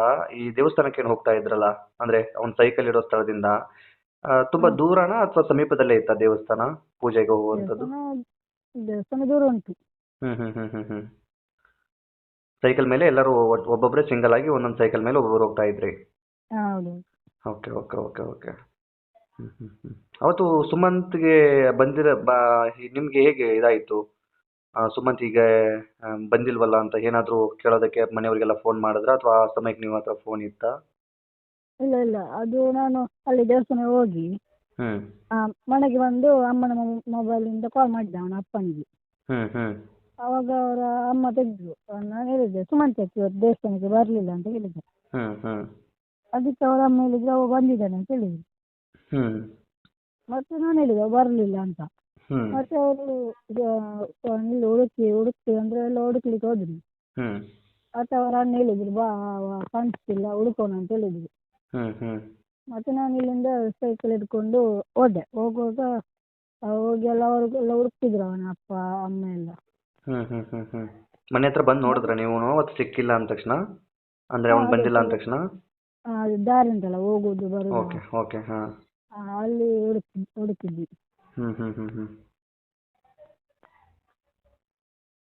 ಈ ದೇವಸ್ಥಾನಕ್ಕೆ ಏನು ಹೋಗ್ತಾ ಇದ್ರಲ್ಲ, ಅಂದ್ರೆ ಅವ್ನ ಸೈಕಲ್ ಇರೋ ಸ್ಥಳದಿಂದ ತುಂಬಾ ದೂರನಾ ಅಥವಾ ಸಮೀಪದಲ್ಲೇ ಇತ್ತಾ ದೇವಸ್ಥಾನ ಪೂಜೆಗೆ ಹೋಗುವಂಥದ್ದು? ದೇವಸ್ಥಾನ ದೂರ ಉಂಟು. ಹ್ಮ್ ಹ್ಮ್ ಹ್ಮ್ ಹ್ಮ್ ಹ್ಮ್ ಸೈಕಲ್ ಮೇಲೆ ಎಲ್ಲರೂ ಒಬ್ಬೊಬ್ಬರೇ ಸಿಂಗಲ್ ಆಗಿ ಒಂದೊಂದು ಸೈಕಲ್ ಮೇಲೆ ಒಬ್ಬೊಬ್ರು ಹೋಗ್ತಾ ಇದ್ರಿ? ಹೌದು. Okay okay okay okay. ಅವತ್ತು ಸುಮಂತ್ಗೆ ನಿಮ್ಗೆ ಹೇಗೆ ಇದಾಯಿತು? ಸುಮಂತ್ ಈಗ ಬಂದಿಲ್ವಲ್ಲ ಅಂತ ಏನಾದರೂ ಕೇಳೋದಕ್ಕೆ ಮನೆಯವರಿಗೆಲ್ಲ ಫೋನ್ ಮಾಡಿದ್ರಾ ಅಥವಾ ಆ ಸಮಯಕ್ಕೆ ನಿಮ್ಮ ಹತ್ರ ಫೋನ್ ಇತ್ತಾ? ಇಲ್ಲ ಇಲ್ಲ, ಅದು ನಾನು ಅಲ್ಲಿ ದೇವಸ್ಥಾನ ಹೋಗಿ ಹ್ಞೂ ಮನೆಗೆ ಬಂದು ಅಮ್ಮನ ಮೊಬೈಲಿಂದ ಕಾಲ್ ಮಾಡಿದ್ದೆ ಅವನ ಅಪ್ಪನಿಗೆ. ಹ್ಞೂ ಹ್ಞೂ ಆವಾಗ ಅವರ ಅಮ್ಮ ತೆಗೆದ್ರು. ನಾನು ಹೇಳಿದ್ದೆ ಸುಮಂತ್ ಯಾಕೆ ಇವತ್ತು ದೇವಸ್ಥಾನಕ್ಕೆ ಬರಲಿಲ್ಲ ಅಂತ ಹೇಳಿದ್ದೆ. ಹ್ಞೂ ಹ್ಞೂ ಅದಕ್ಕೆ ಅವರ ಅಮ್ಮ ಹೇಳಿದ್ರು ಅವ ಬಂದಿದ್ದಾನೆ ಅಂತ ಹೇಳಿದ್ರು. ಹ್ಞೂ ಮತ್ತೆ ನಾನು ಹೇಳಿದೆ ಬರಲಿಲ್ಲ ಅಂತ. ಹ್ಞೂ ಮತ್ತೆ ಅವರು ಇಲ್ಲಿ ಹುಡುಕ್ತಿ ಅಂದರೆ ಎಲ್ಲ ಹುಡುಕ್ಲಿಕ್ಕೆ ಹೋದ್ರು. ಹ್ಞೂ ಮತ್ತೆ ಅವರ ಅಣ್ಣ ಹೇಳಿದ್ರು ಬಾ ಕಾಣಿಸ್ತಿಲ್ಲ ಹುಡುಕೋಣ ಅಂತ ಹೇಳಿದ್ರು. ಹ್ಞೂ ಹ್ಞೂ ಮತ್ತೆ ನಾನು ಇಲ್ಲಿಂದ ಸೈಕಲ್ ಹಿಡ್ಕೊಂಡು ಹೋದೆ. ಹೋಗುವಾಗ ಹೋಗಿ ಎಲ್ಲ ಅವ್ರಿಗೆಲ್ಲ ಹುಡುಕ್ತಿದ್ರು ಅವನ ಅಪ್ಪ ಅಮ್ಮ ಎಲ್ಲ. ಹ್ಞೂ ಹ್ಞೂ ಹ್ಞೂ ಹ್ಞೂ ಮನೆ ಹತ್ರ ಬಂದು ನೋಡಿದ್ರಾ ನೀವು ಅವತ್ತು ಸಿಕ್ಕಿಲ್ಲ ಅಂದ ತಕ್ಷಣ? ಅಂದರೆ ಅವ್ನು ಬಂದಿಲ್ಲ ಅಂದ ತಕ್ಷಣ? ಅದು ದಾರಿ ಉಂಟಲ್ಲ ಹೋಗುದು ಬರುದು, ಓಕೆ ಓಕೆ ಹಾಂ ಅಲ್ಲಿ ಹುಡುಕಿದ್ವಿ. ಹ್ಞೂ ಹ್ಞೂ ಹ್ಞೂ ಹ್ಞೂ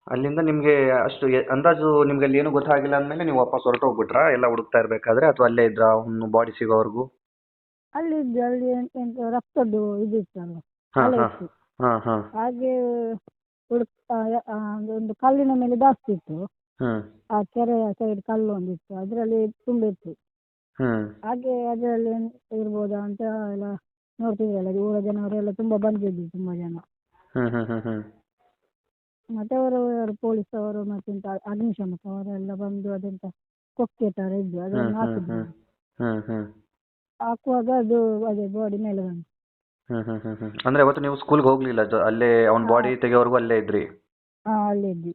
ಅಲ್ಲಿಂದ ನಿಮಗೆ ಅಷ್ಟು ಅಂದಾಜು ನಿಮ್ಗೆ ಅಲ್ಲಿ ಏನೂ ಗೊತ್ತಾಗಿಲ್ಲ ಅಂದಮೇಲೆ ನೀವು ವಾಪಸ್ ಹೊರಟೋಗ್ಬಿಟ್ರಾ ಎಲ್ಲ ಹುಡುಕ್ತಾ ಇರಬೇಕಾದ್ರೆ, ಅಥವಾ ಅಲ್ಲೇ ಇದ್ರಾ ಅವ್ನು ಬಾಡಿ ಸಿಗೋವರೆಗೂ? ಅಲ್ಲಿದ್ದು ಅಲ್ಲಿ ಎಂತ ರಕ್ತದ್ದು ಇದು ಇತ್ತಲ್ಲ, ಹಾಂ ಅಲೆ ಹಾಂ ಇತ್ತು. ಹಾಂ ಹಾಂ ಹಾಗೆ ಹುಡುಕ್ತಾ ಒಂದು ಕಲ್ಲಿನ ಮೇಲೆ ಜಾಸ್ತಿ ಇತ್ತು. ಹ್ಞೂ ಆ ಕೆರೆಯ ಸೈಡ್ ಕಲ್ಲು ಒಂದಿತ್ತು, ಅದರಲ್ಲಿ ತುಂಬಿತ್ತು. ಹ್ಞೂ ಹಾಗೆ ಅದರಲ್ಲಿ ಇರ್ಬೋದಾ ಅಂತ ಎಲ್ಲ ನೋಡ್ತಿದ್ರಲ್ಲ, ಊರ ಜನವರೆಲ್ಲ ತುಂಬಾ ಬಂದಿದ್ರು, ತುಂಬಾ ಜನ. ಹ್ಞೂ ಹ್ಞೂ ಹ್ಞೂ ಹ್ಞೂ ಮತ್ತೆ ಅವರು ಪೊಲೀಸ್ ಅವರು ಮತ್ತೆಂತ ಅಗ್ನಿಶಾಮಕ ಅವರೆಲ್ಲ ಬಂದು ಅದೆಂತ ಕೊಕ್ಕೆ ತರ ಇದ್ದು ಅದನ್ನು ಹಾಕಿದ್ರು. ಹ್ಞೂ ಹ್ಞೂ ಹಾಕುವಾಗ ಅದು ಅದೇ ಬಾಡಿ ಮೇಲೆ ಬಂತು. ಹ್ಞೂ ಹ್ಞೂ ಹ್ಞೂ ಹ್ಞೂ ಅಂದರೆ ಅವತ್ತು ನೀವು ಸ್ಕೂಲ್ಗೆ ಹೋಗಲಿಲ್ಲ, ಅಲ್ಲೇ ಅವ್ನ ಬಾಡಿ ತೆಗೆಯೋವರೆಗೂ ಅಲ್ಲೇ ಇದ್ರಿ? ಅಲ್ಲೇ ಇದ್ವಿ.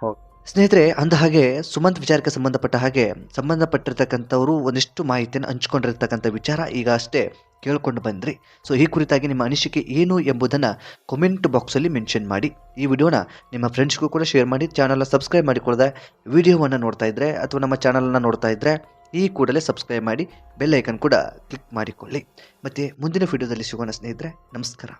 ಓಕೆ ಸ್ನೇಹಿತರೆ, ಅಂದ ಹಾಗೆ ಸುಮಂತ್ ವಿಚಾರಕ್ಕೆ ಸಂಬಂಧಪಟ್ಟ ಹಾಗೆ ಸಂಬಂಧಪಟ್ಟಿರ್ತಕ್ಕಂಥವರು ಒಂದಿಷ್ಟು ಮಾಹಿತಿಯನ್ನು ಹಂಚ್ಕೊಂಡಿರ್ತಕ್ಕಂಥ ವಿಚಾರ ಈಗ ಅಷ್ಟೇ ಕೇಳ್ಕೊಂಡು ಬಂದ್ರಿ. ಸೊ ಈ ಕುರಿತಾಗಿ ನಿಮ್ಮ ಅನಿಸಿಕೆ ಏನು ಎಂಬುದನ್ನು ಕಾಮೆಂಟ್ ಬಾಕ್ಸಲ್ಲಿ ಮೆನ್ಷನ್ ಮಾಡಿ. ಈ ವಿಡಿಯೋನ ನಿಮ್ಮ ಫ್ರೆಂಡ್ಸ್ಗೂ ಕೂಡ ಶೇರ್ ಮಾಡಿ. ಚಾನಲ್ನ ಸಬ್ಸ್ಕ್ರೈಬ್ ಮಾಡಿಕೊಳ್ಳದೆ ವಿಡಿಯೋವನ್ನು ನೋಡ್ತಾ ಇದ್ದರೆ ಅಥವಾ ನಮ್ಮ ಚಾನಲನ್ನು ನೋಡ್ತಾ ಇದ್ದರೆ ಈ ಕೂಡಲೇ ಸಬ್ಸ್ಕ್ರೈಬ್ ಮಾಡಿ, ಬೆಲ್ ಐಕನ್ ಕೂಡ ಕ್ಲಿಕ್ ಮಾಡಿಕೊಳ್ಳಿ. ಮತ್ತು ಮುಂದಿನ ವಿಡಿಯೋದಲ್ಲಿ ಸಿಗೋಣ ಸ್ನೇಹಿತರೆ. ನಮಸ್ಕಾರ.